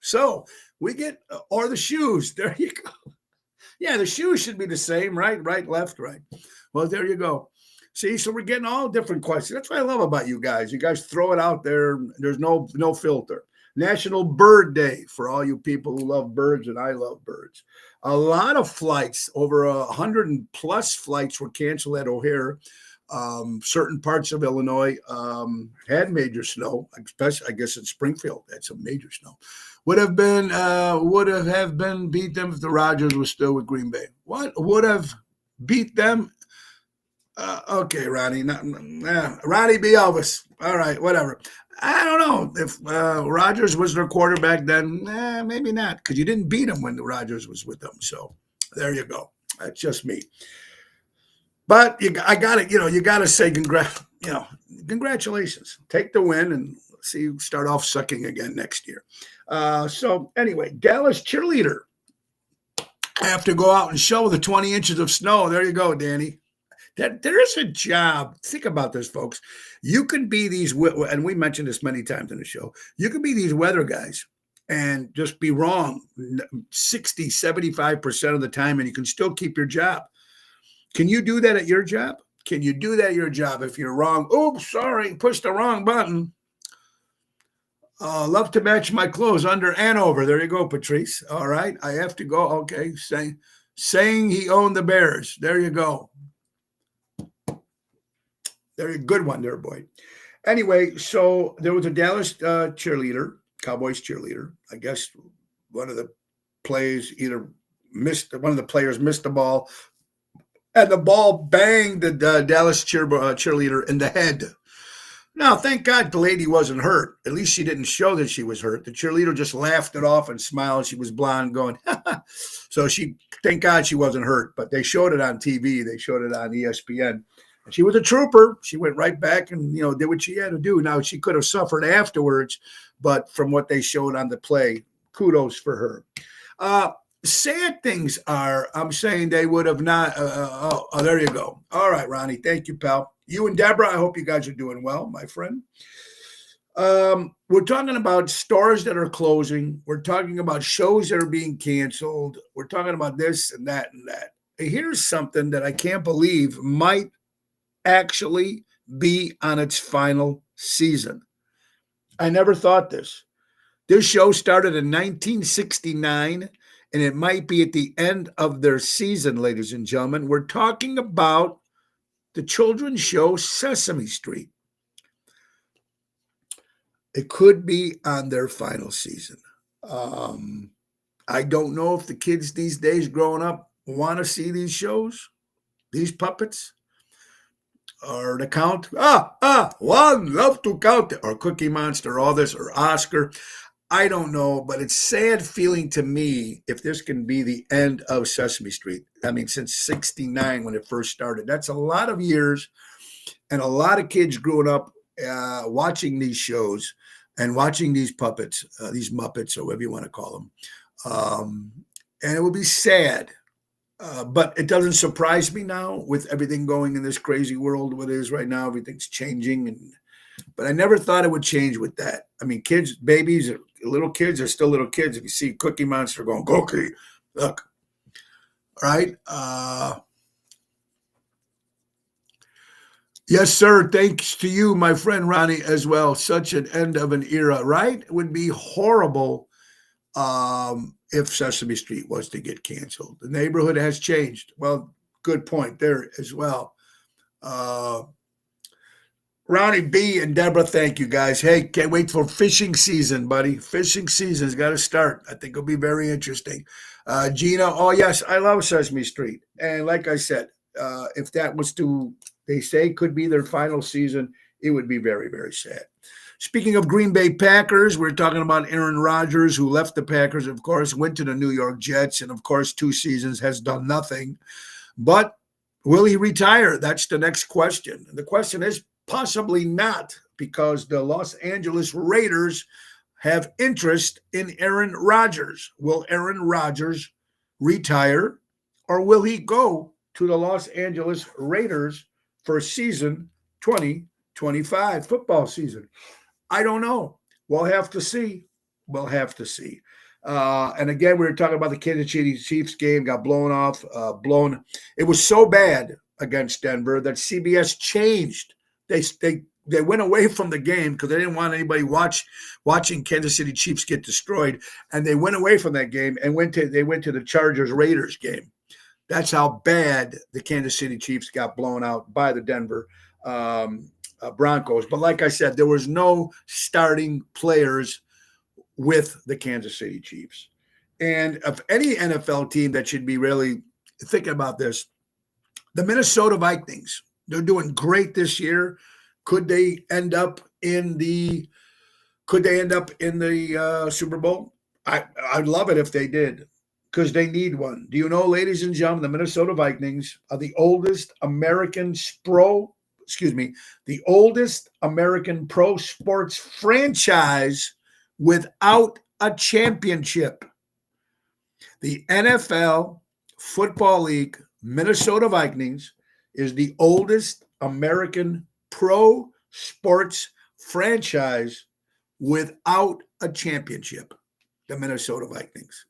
S1: So we get, or the shoes. There you go. Yeah, the shoes should be the same, right? Right, left, right. Well, there you go. See, so we're getting all different questions. That's what I love about you guys. You guys throw it out there. There's no filter. National Bird Day for all you people who love birds, and I love birds. A lot of flights, over 100+ flights were canceled at O'Hare. Certain parts of Illinois had major snow, especially, I guess, in Springfield. Had some major snow. Would have been beat them if the Rodgers was still with Green Bay. What would have beat them? Okay, Ronnie. Ronnie B. Elvis. All right, whatever. I don't know if Rodgers was their quarterback then. Maybe not, because you didn't beat him when the Rodgers was with them. So there you go. That's just me. But I got it. You got to say congratulations. Take the win and see you start off sucking again next year. So anyway, Dallas cheerleader. I have to go out and show the 20 inches of snow. There you go, Danny. There is a job. Think about this, folks. You can be these, and we mentioned this many times in the show. You can be these weather guys and just be wrong 60, 75% of the time, and you can still keep your job. Can you do that at your job? Can you do that at your job if you're wrong? Oops, sorry, pushed the wrong button. Love to match my clothes under and over. There you go, Patrice. All right, I have to go. Okay, saying he owned the Bears. There you go. Very good one there, boy. Anyway, so there was a Dallas cheerleader, Cowboys cheerleader. I guess one of the players missed the ball, and the ball banged the Dallas cheerleader in the head. Now, thank God the lady wasn't hurt. At least she didn't show that she was hurt. The cheerleader just laughed it off and smiled. She was blonde going, so thank God she wasn't hurt. But they showed it on TV. They showed it on ESPN. And she was a trooper. She went right back and, did what she had to do. Now, she could have suffered afterwards, but from what they showed on the play, kudos for her. Sad things are, I'm saying they would have not. There you go. All right, Ronnie. Thank you, pal. You and Deborah, I hope you guys are doing well, my friend. We're talking about stores that are closing. We're talking about shows that are being canceled. We're talking about this and that and that. Here's something that I can't believe might actually be on its final season. I never thought this. This show started in 1969, and it might be at the end of their season, ladies and gentlemen. We're talking about the children's show Sesame Street. It could be on their final season. I don't know if the kids these days growing up want to see these shows, these puppets, or the Count. One love to count, or Cookie Monster, all this, or Oscar. I don't know, but it's sad feeling to me if this can be the end of Sesame Street. I mean, since 69 when it first started. That's a lot of years and a lot of kids growing up watching these shows and watching these puppets, these Muppets, or whatever you want to call them. And it will be sad. But it doesn't surprise me now with everything going in this crazy world what it is right now. Everything's changing. But I never thought it would change with that. I mean, kids, babies, little kids are still little kids. If you see Cookie Monster going, Cookie, look. All right. Yes, sir. Thanks to you, my friend Ronnie, as well. Such an end of an era, right? It would be horrible if Sesame Street was to get canceled. The neighborhood has changed. Well, good point there as well. Ronnie B and Deborah, thank you guys. Hey, can't wait for fishing season, buddy. Fishing season's got to start. I think it'll be very interesting. Gina, oh yes, I love Sesame Street. And like I said, if that was to, they say, could be their final season, it would be very, very sad. Speaking of Green Bay Packers, we're talking about Aaron Rodgers, who left the Packers, of course, went to the New York Jets, and of course, 2 seasons has done nothing. But will he retire? That's the next question. And the question is possibly not, because the Los Angeles Raiders have interest in Aaron Rodgers. Will Aaron Rodgers retire, or will he go to the Los Angeles Raiders for season 2025 football season? I don't know. We'll have to see. We'll have to see. And again, we were talking about the Kansas City Chiefs game, got blown. It was so bad against Denver that CBS changed. They went away from the game because they didn't want anybody watching Kansas City Chiefs get destroyed, and they went away from that game and they went to the Chargers Raiders game. That's how bad the Kansas City Chiefs got blown out by the Denver Broncos. But like I said, there was no starting players with the Kansas City Chiefs. And of any NFL team that should be really thinking about this, the Minnesota Vikings, they're doing great this year. Could they end up in the Super Bowl? I'd love it if they did, because they need one. Do you know, ladies and gentlemen, the Minnesota Vikings are the oldest American pro sports franchise without a championship. The NFL Football League Minnesota Vikings is the oldest American pro sports franchise without a championship, the Minnesota Vikings.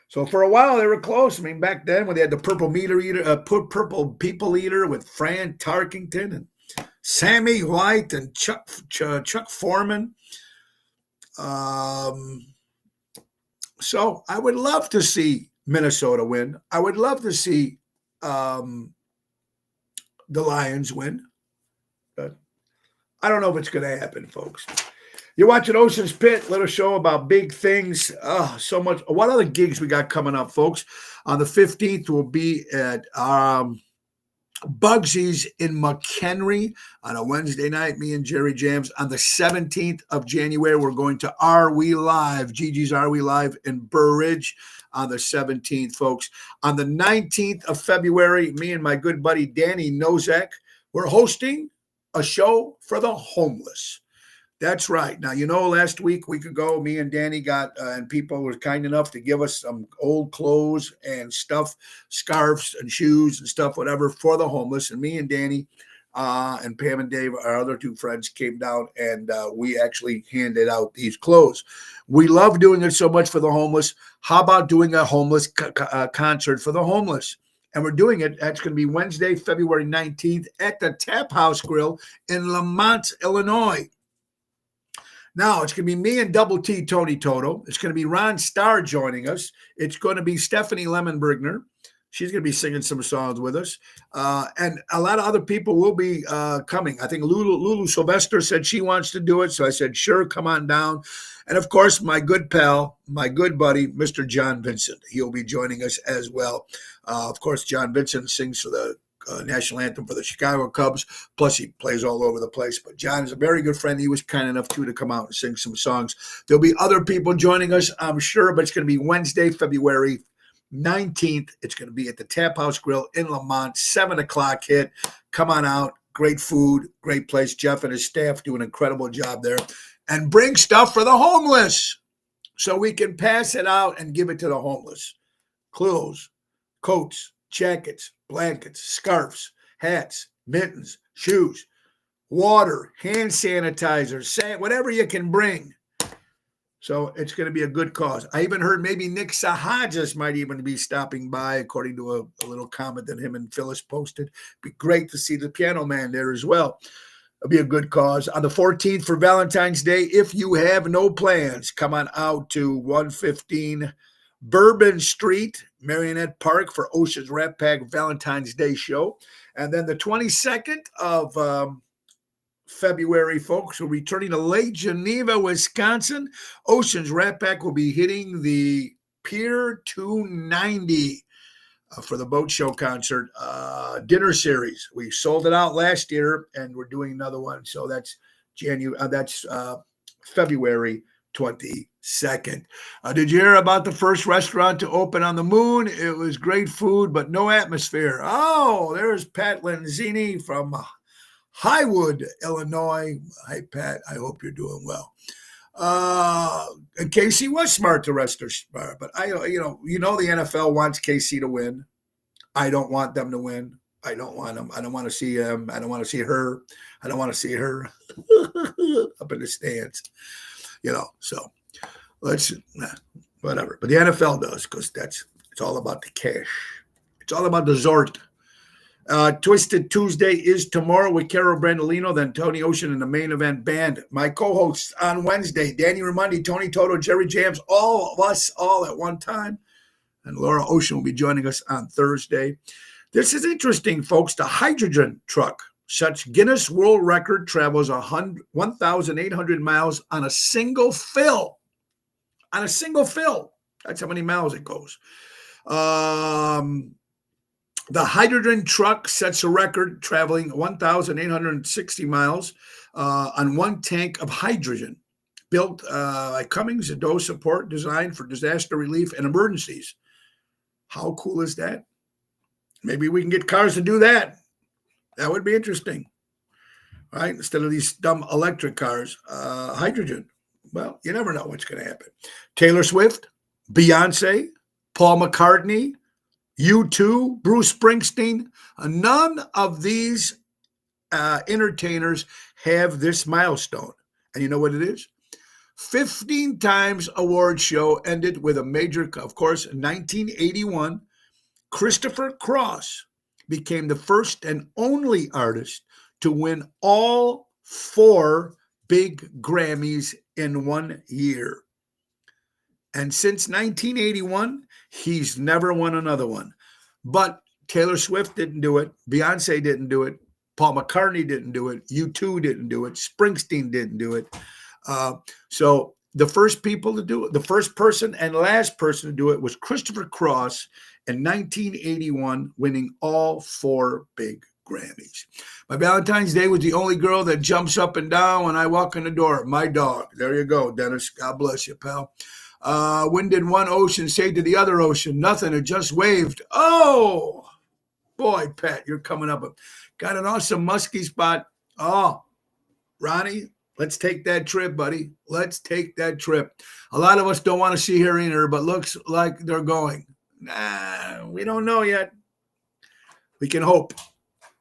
S1: So for a while they were close. I mean, back then when they had the purple people eater with Fran Tarkington and Sammy White and Chuck Foreman. So I would love to see Minnesota win. I would love to see the Lions win. But I don't know if it's going to happen, folks. You're watching Ocean's Pit, little show about big things. So much. What other gigs we got coming up, folks? On the 15th, we'll be at Bugsy's in McHenry on a Wednesday night, me and Jerry Jams. On the 17th of January, we're going to Are We Live, Gigi's Are We Live in Burr Ridge on the 17th, folks. On the 19th of February, me and my good buddy Danny Nozak, we're hosting a show for the homeless. That's right. Now, last week ago, me and Danny got, and people were kind enough to give us some old clothes and stuff, scarves and shoes and stuff, whatever, for the homeless. And me and Danny and Pam and Dave, our other 2 friends, came down and we actually handed out these clothes. We love doing it so much for the homeless. How about doing a homeless concert for the homeless? And we're doing it. That's going to be Wednesday, February 19th at the Tap House Grill in Lamont, Illinois. Now, it's going to be me and Double T Tony Toto. It's going to be Ron Starr joining us. It's going to be Stephanie Lemonbergner. She's going to be singing some songs with us. And a lot of other people will be coming. I think Lulu Sylvester said she wants to do it. So I said, sure, come on down. And, of course, my good pal, my good buddy, Mr. John Vincent. He'll be joining us as well. Of course, John Vincent sings for the national anthem for the Chicago Cubs. Plus, he plays all over the place. But John is a very good friend. He was kind enough, too, to come out and sing some songs. There'll be other people joining us, I'm sure, but it's going to be Wednesday, February 19th. It's going to be at the Tap House Grill in Lamont, 7 o'clock hit. Come on out. Great food, great place. Jeff and his staff do an incredible job there. And bring stuff for the homeless so we can pass it out and give it to the homeless. Clothes, coats, jackets, blankets, scarves, hats, mittens, shoes, water, hand sanitizer, whatever you can bring. So it's going to be a good cause. I even heard maybe Nick Sahajas might even be stopping by, according to a little comment that him and Phyllis posted. Be great to see the Piano Man there as well. It'll be a good cause. On the 14th for Valentine's Day, if you have no plans, come on out to 115 Bourbon Street, Marionette Park for Ocean's Rat Pack Valentine's Day show. And then the 22nd of February, folks, we're returning to Lake Geneva, Wisconsin. Ocean's Rat Pack will be hitting the Pier 290 for the boat show concert dinner series. We sold it out last year, and we're doing another one. So that's February 22nd. Did you hear about the first restaurant to open on the moon? It was great food, but no atmosphere. Oh, there's Pat Lenzini from Highwood, Illinois. Hi, Pat. I hope you're doing well. And KC was smart to rest her spar, but the NFL wants KC to win. I don't want them to win. I don't want them. I don't want to see them. I don't want to see her. I don't want to see her up in the stands. So let's whatever. But the NFL does, because it's all about the cash. It's all about the Zort. Twisted Tuesday is tomorrow with Carol Brandolino, then Tony Ocean and the main event band. My co-hosts on Wednesday, Danny Raimondi, Tony Toto, Jerry Jams, all of us all at one time. And Laura Ocean will be joining us on Thursday. This is interesting, folks. The hydrogen truck, such Guinness World Record, travels 1,800 miles on a single fill. On a single fill. That's how many miles it goes. The hydrogen truck sets a record, traveling 1,860 miles on one tank of hydrogen, built by Cummins, a dose support designed for disaster relief and emergencies. How cool is that? Maybe we can get cars to do that. That would be interesting, right? Instead of these dumb electric cars, hydrogen. Well, you never know what's going to happen. Taylor Swift, Beyonce, Paul McCartney, U2, Bruce Springsteen, none of these entertainers have this milestone. And you know what it is? 15 times award show ended with a major, of course, in 1981, Christopher Cross became the first and only artist to win all 4 big Grammys in one year. And since 1981, he's never won another one. But Taylor Swift didn't do it. Beyonce didn't do it. Paul McCartney didn't do it. U2 didn't do it. Springsteen didn't do it. So the first people to do it, the first person and last person to do it was Christopher Cross in 1981, winning all 4 big Grammys. My Valentine's Day was the only girl that jumps up and down when I walk in the door. My dog. There you go, Dennis. God bless you, pal. When did one ocean say to the other ocean? Nothing. It just waved. Oh, boy, Pat, you're coming up. Got an awesome muskie spot. Oh, Ronnie, let's take that trip, buddy. Let's take that trip. A lot of us don't want to see her either, but looks like they're going. Nah, we don't know yet. We can hope.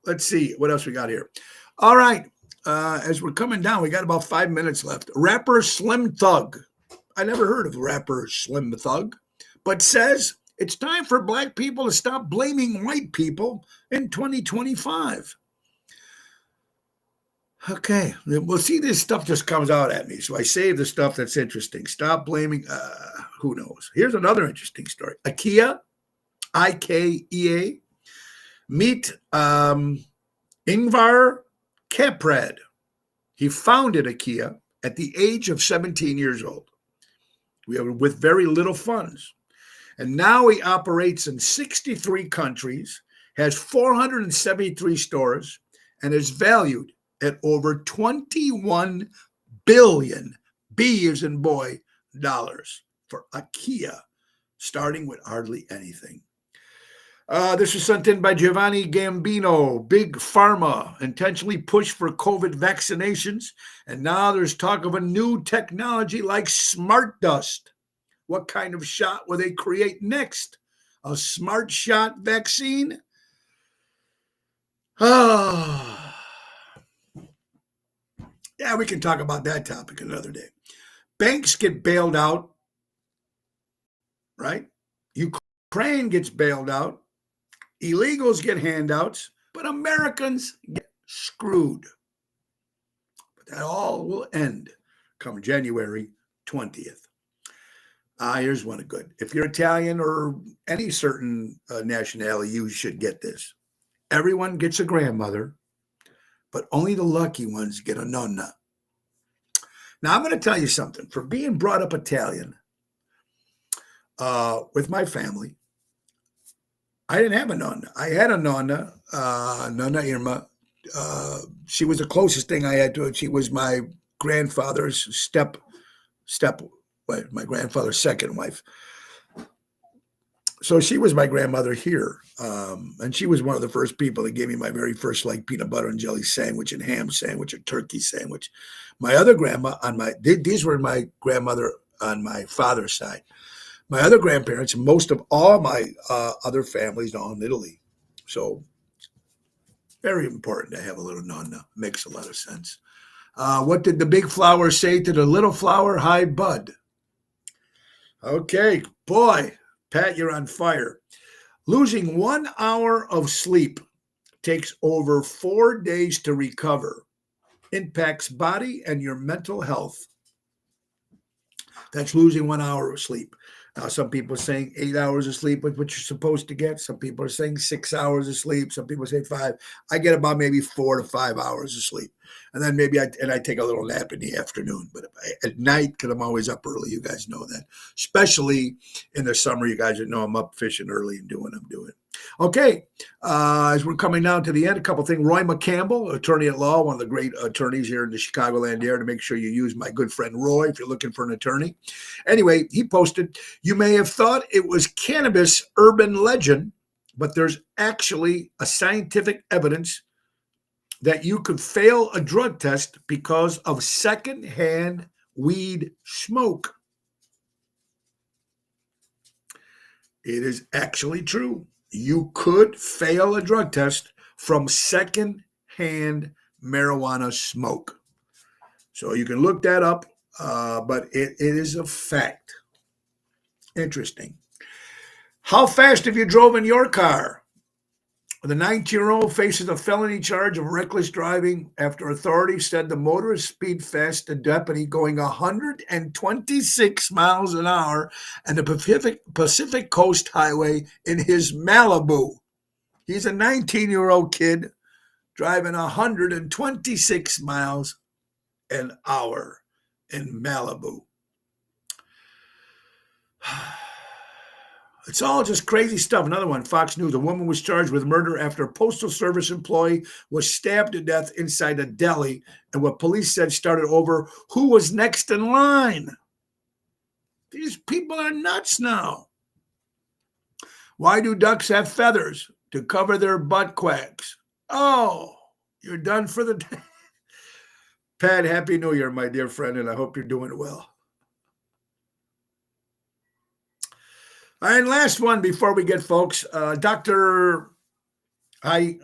S1: Let's see what else we got here. All right. As we're coming down, we got about 5 minutes left. Rapper Slim Thug. I never heard of rapper Slim Thug, but says it's time for black people to stop blaming white people in 2025. Okay, well, see, this stuff just comes out at me, so I save the stuff that's interesting. Stop blaming, who knows? Here's another interesting story. IKEA, IKEA, meet Ingvar Kamprad. He founded IKEA at the age of 17 years old. With very little funds. And now he operates in 63 countries, has 473 stores, and is valued at over 21 billion, B as in boy, dollars for IKEA, starting with hardly anything. This was sent in by Giovanni Gambino. Big Pharma intentionally pushed for COVID vaccinations, and now there's talk of a new technology like Smart Dust. What kind of shot will they create next? A smart shot vaccine? Yeah, we can talk about that topic another day. Banks get bailed out, right? Ukraine gets bailed out. Illegals get handouts, but Americans get screwed. That all will end come January 20th. Here's one good. If you're Italian or any certain nationality, you should get this. Everyone gets a grandmother, but only the lucky ones get a nonna. Now, I'm going to tell you something. For being brought up Italian with my family, I didn't have a nonna. I had a nonna, Nonna Irma. She was the closest thing I had to it. She was my grandfather's my grandfather's second wife. So she was my grandmother here. And she was one of the first people that gave me my very first like peanut butter and jelly sandwich and ham sandwich and turkey sandwich. My other grandma these were my grandmother on my father's side. My other grandparents, most of all my other families are in Italy. So very important to have a little nonna. Makes a lot of sense. What did the big flower say to the little flower? Hi, bud. Okay, boy, Pat, you're on fire. Losing 1 hour of sleep takes over 4 days to recover. Impacts body and your mental health. That's losing 1 hour of sleep. Now, some people are saying 8 hours of sleep is what you're supposed to get. Some people are saying 6 hours of sleep. Some people say 5. I get about maybe 4 to 5 hours of sleep. And then maybe I take a little nap in the afternoon. But at night, because I'm always up early, you guys know that. Especially in the summer, you guys know I'm up fishing early and doing what I'm doing. Okay, as we're coming down to the end, a couple things. Roy McCampbell, attorney at law, one of the great attorneys here in the Chicagoland area, to make sure you use my good friend Roy if you're looking for an attorney. Anyway, he posted, you may have thought it was cannabis urban legend, but there's actually a scientific evidence that you could fail a drug test because of secondhand weed smoke. It is actually true. You could fail a drug test from secondhand marijuana smoke. So you can look that up, but it is a fact. Interesting. How fast have you drove in your car? The 19-year-old faces a felony charge of reckless driving after authorities said the motorist speed past a deputy going 126 miles an hour on the Pacific Coast Highway in his Malibu. He's a 19-year-old kid driving 126 miles an hour in Malibu. It's all just crazy stuff. Another one, Fox News. A woman was charged with murder after a Postal Service employee was stabbed to death inside a deli, and what police said started over who was next in line. These people are nuts now. Why do ducks have feathers? To cover their butt quacks. Oh, you're done for the day. Pat, Happy New Year, my dear friend, and I hope you're doing well. All right, last one before we get folks. Dr. Hyenan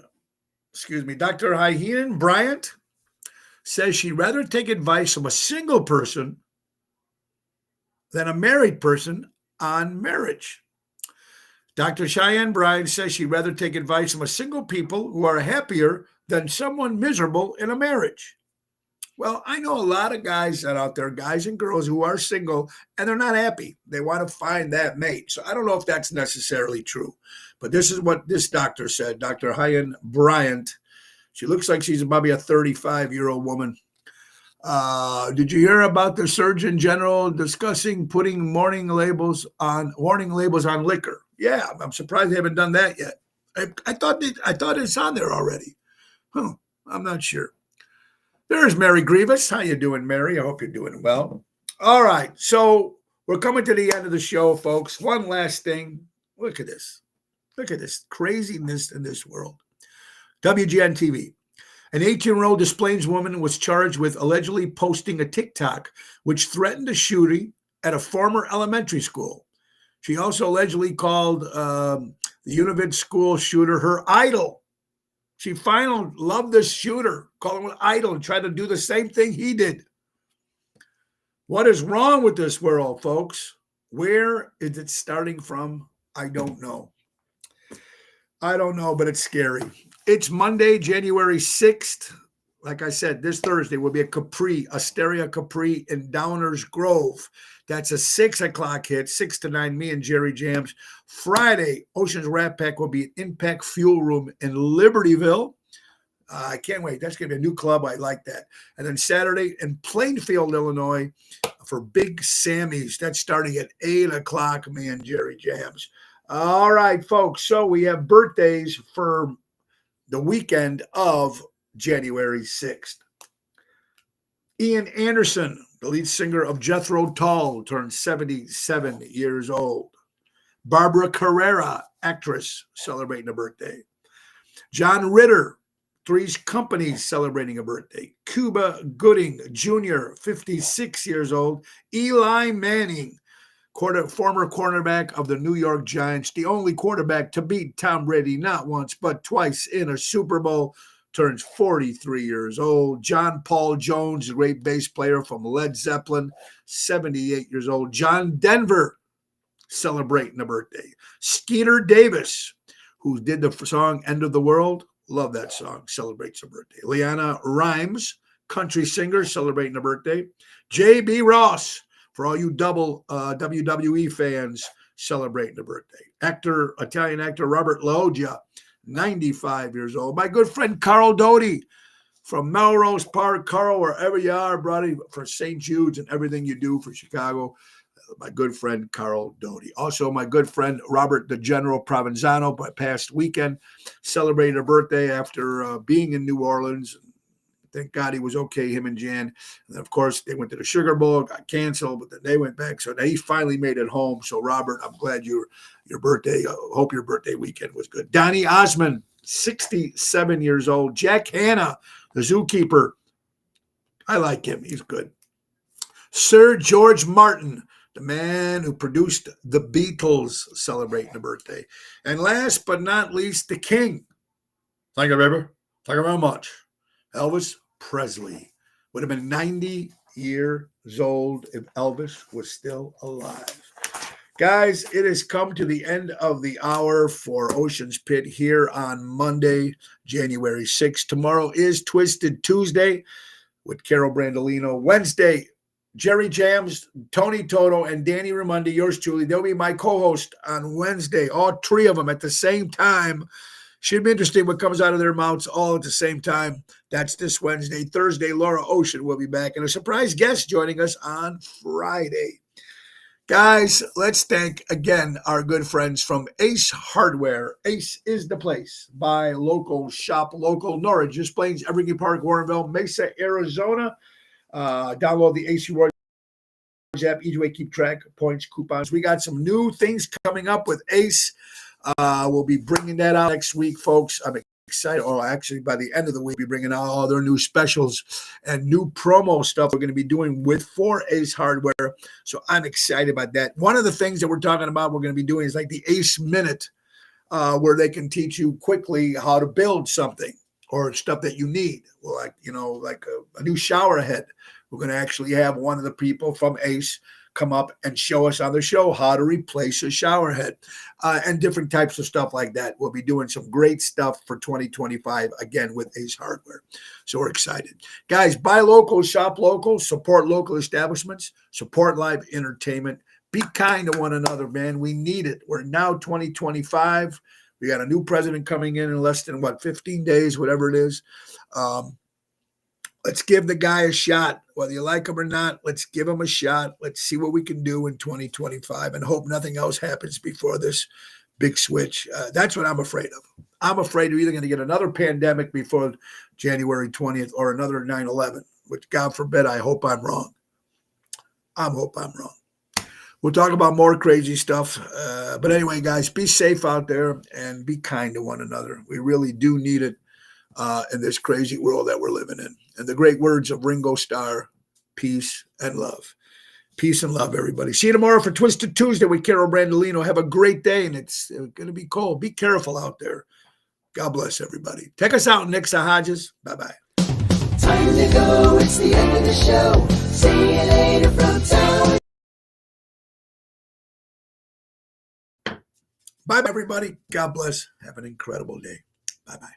S1: Bryant says she'd rather take advice from a single person than a married person on marriage. Dr. Cheyenne Bryant says she'd rather take advice from a single people who are happier than someone miserable in a marriage. Well, I know a lot of guys out there, guys and girls who are single, and they're not happy. They want to find that mate. So I don't know if that's necessarily true. But this is what this doctor said, Dr. Cheyenne Bryant. She looks like she's probably a 35-year-old woman. Did you hear about the Surgeon General discussing putting warning labels on liquor? Yeah, I'm surprised they haven't done that yet. I thought it's on there already. I'm not sure. There's Mary Grievous. How you doing, Mary? I hope you're doing well. All right, so we're coming to the end of the show, folks. One last thing. Look at this. Look at this craziness in this world. WGN TV. An 18-year-old Des Plaines woman was charged with allegedly posting a TikTok which threatened a shooting at a former elementary school. She also allegedly called the Univid school shooter her idol. She finally loved this shooter, called him an idol, and tried to do the same thing he did. What is wrong with this world, folks? Where is it starting from? I don't know. I don't know, but it's scary. It's Monday, January 6th. like I said, this Thursday will be a Capri, Asteria Capri in Downers Grove. That's a 6 o'clock hit, 6 to 9, me and Jerry Jams. Friday, Oceans Rat Pack will be at Impact Fuel Room in Libertyville. I can't wait. That's going to be a new club. I like that. And then Saturday in Plainfield, Illinois for Big Sammy's. That's starting at 8 o'clock, me and Jerry Jams. All right, folks. So we have birthdays for the weekend of January 6th. Ian Anderson, the lead singer of Jethro Tull, turned 77 years old. Barbara Carrera, actress, celebrating a birthday. John Ritter, Three's Company, celebrating a birthday. Cuba Gooding Jr., 56 years old. Eli Manning, former cornerback of the New York Giants, the only quarterback to beat Tom Brady not once but twice in a Super Bowl, turns 43 years old. John Paul Jones, a great bass player from Led Zeppelin, 78 years old. John Denver, celebrating a birthday. Skeeter Davis, who did the song End of the World, love that song, celebrates a birthday. Leanna Rimes, country singer, celebrating a birthday. J.B. Ross, for all you double WWE fans, celebrating a birthday. Italian actor Robert Loggia, 95 years old. My good friend Carl Doty from Melrose Park. Carl, wherever you are, brother, for St. Jude's and everything you do for Chicago. My good friend Carl Doty. Also, my good friend Robert the General Provenzano, by past weekend, celebrated a birthday after being in New Orleans. Thank God he was okay, him and Jan. And then, of course, they went to the Sugar Bowl, got canceled, but then they went back. So he finally made it home. So, Robert, I'm glad your birthday, hope your birthday weekend was good. Donnie Osmond, 67 years old. Jack Hanna, the zookeeper. I like him. He's good. Sir George Martin, the man who produced the Beatles, celebrating a birthday. And last but not least, the king. Thank you, baby. Thank you very much. Elvis Presley would have been 90 years old if Elvis was still alive. Guys, it has come to the end of the hour for Ocean's Pit here on Monday, January 6th. Tomorrow is Twisted Tuesday with Carol Brandolino. Wednesday, Jerry Jams, Tony Toto, and Danny Raimondi, yours truly. They'll be my co-host on Wednesday, all three of them at the same time. Should be interesting what comes out of their mouths all at the same time. That's this Wednesday. Thursday, Laura Ocean will be back, and a surprise guest joining us on Friday. Guys, let's thank again our good friends from Ace Hardware. Ace is the place. Buy local, shop local. Norridge, Just Plains, Evergreen Park, Warrenville, Mesa, Arizona. Download the AC Royals app. Easy way to keep track of points, coupons. We got some new things coming up with Ace. We'll be bringing that out next week, folks. I'm excited. Or actually, by the end of the week, we'll be bringing out all their new specials and new promo stuff we're going to be doing for Ace Hardware. So I'm excited about that. One of the things that we're talking about we're going to be doing is like the Ace Minute, where they can teach you quickly how to build something or stuff that you need. Well, like a new shower head. We're going to actually have one of the people from Ace come up and show us on the show how to replace a shower head and different types of stuff like that. We'll be doing some great stuff for 2025, again, with Ace Hardware. So we're excited. Guys, buy local, shop local, support local establishments, support live entertainment. Be kind to one another, man. We need it. We're now 2025. We got a new president coming in less than, 15 days, whatever it is. Let's give the guy a shot. Whether you like him or not, let's give him a shot. Let's see what we can do in 2025 and hope nothing else happens before this big switch. That's what I'm afraid of. I'm afraid we're either going to get another pandemic before January 20th or another 9/11, which, God forbid, I hope I'm wrong. I hope I'm wrong. We'll talk about more crazy stuff. But anyway, guys, be safe out there and be kind to one another. We really do need it in this crazy world that we're living in. And the great words of Ringo Starr, peace and love. Peace and love, everybody. See you tomorrow for Twisted Tuesday with Carol Brandolino. Have a great day, and it's going to be cold. Be careful out there. God bless everybody. Take us out, Nixa Hodges. Bye-bye.
S2: Time to go. It's the end of the show. See you later from town.
S1: Bye, everybody. God bless. Have an incredible day. Bye-bye.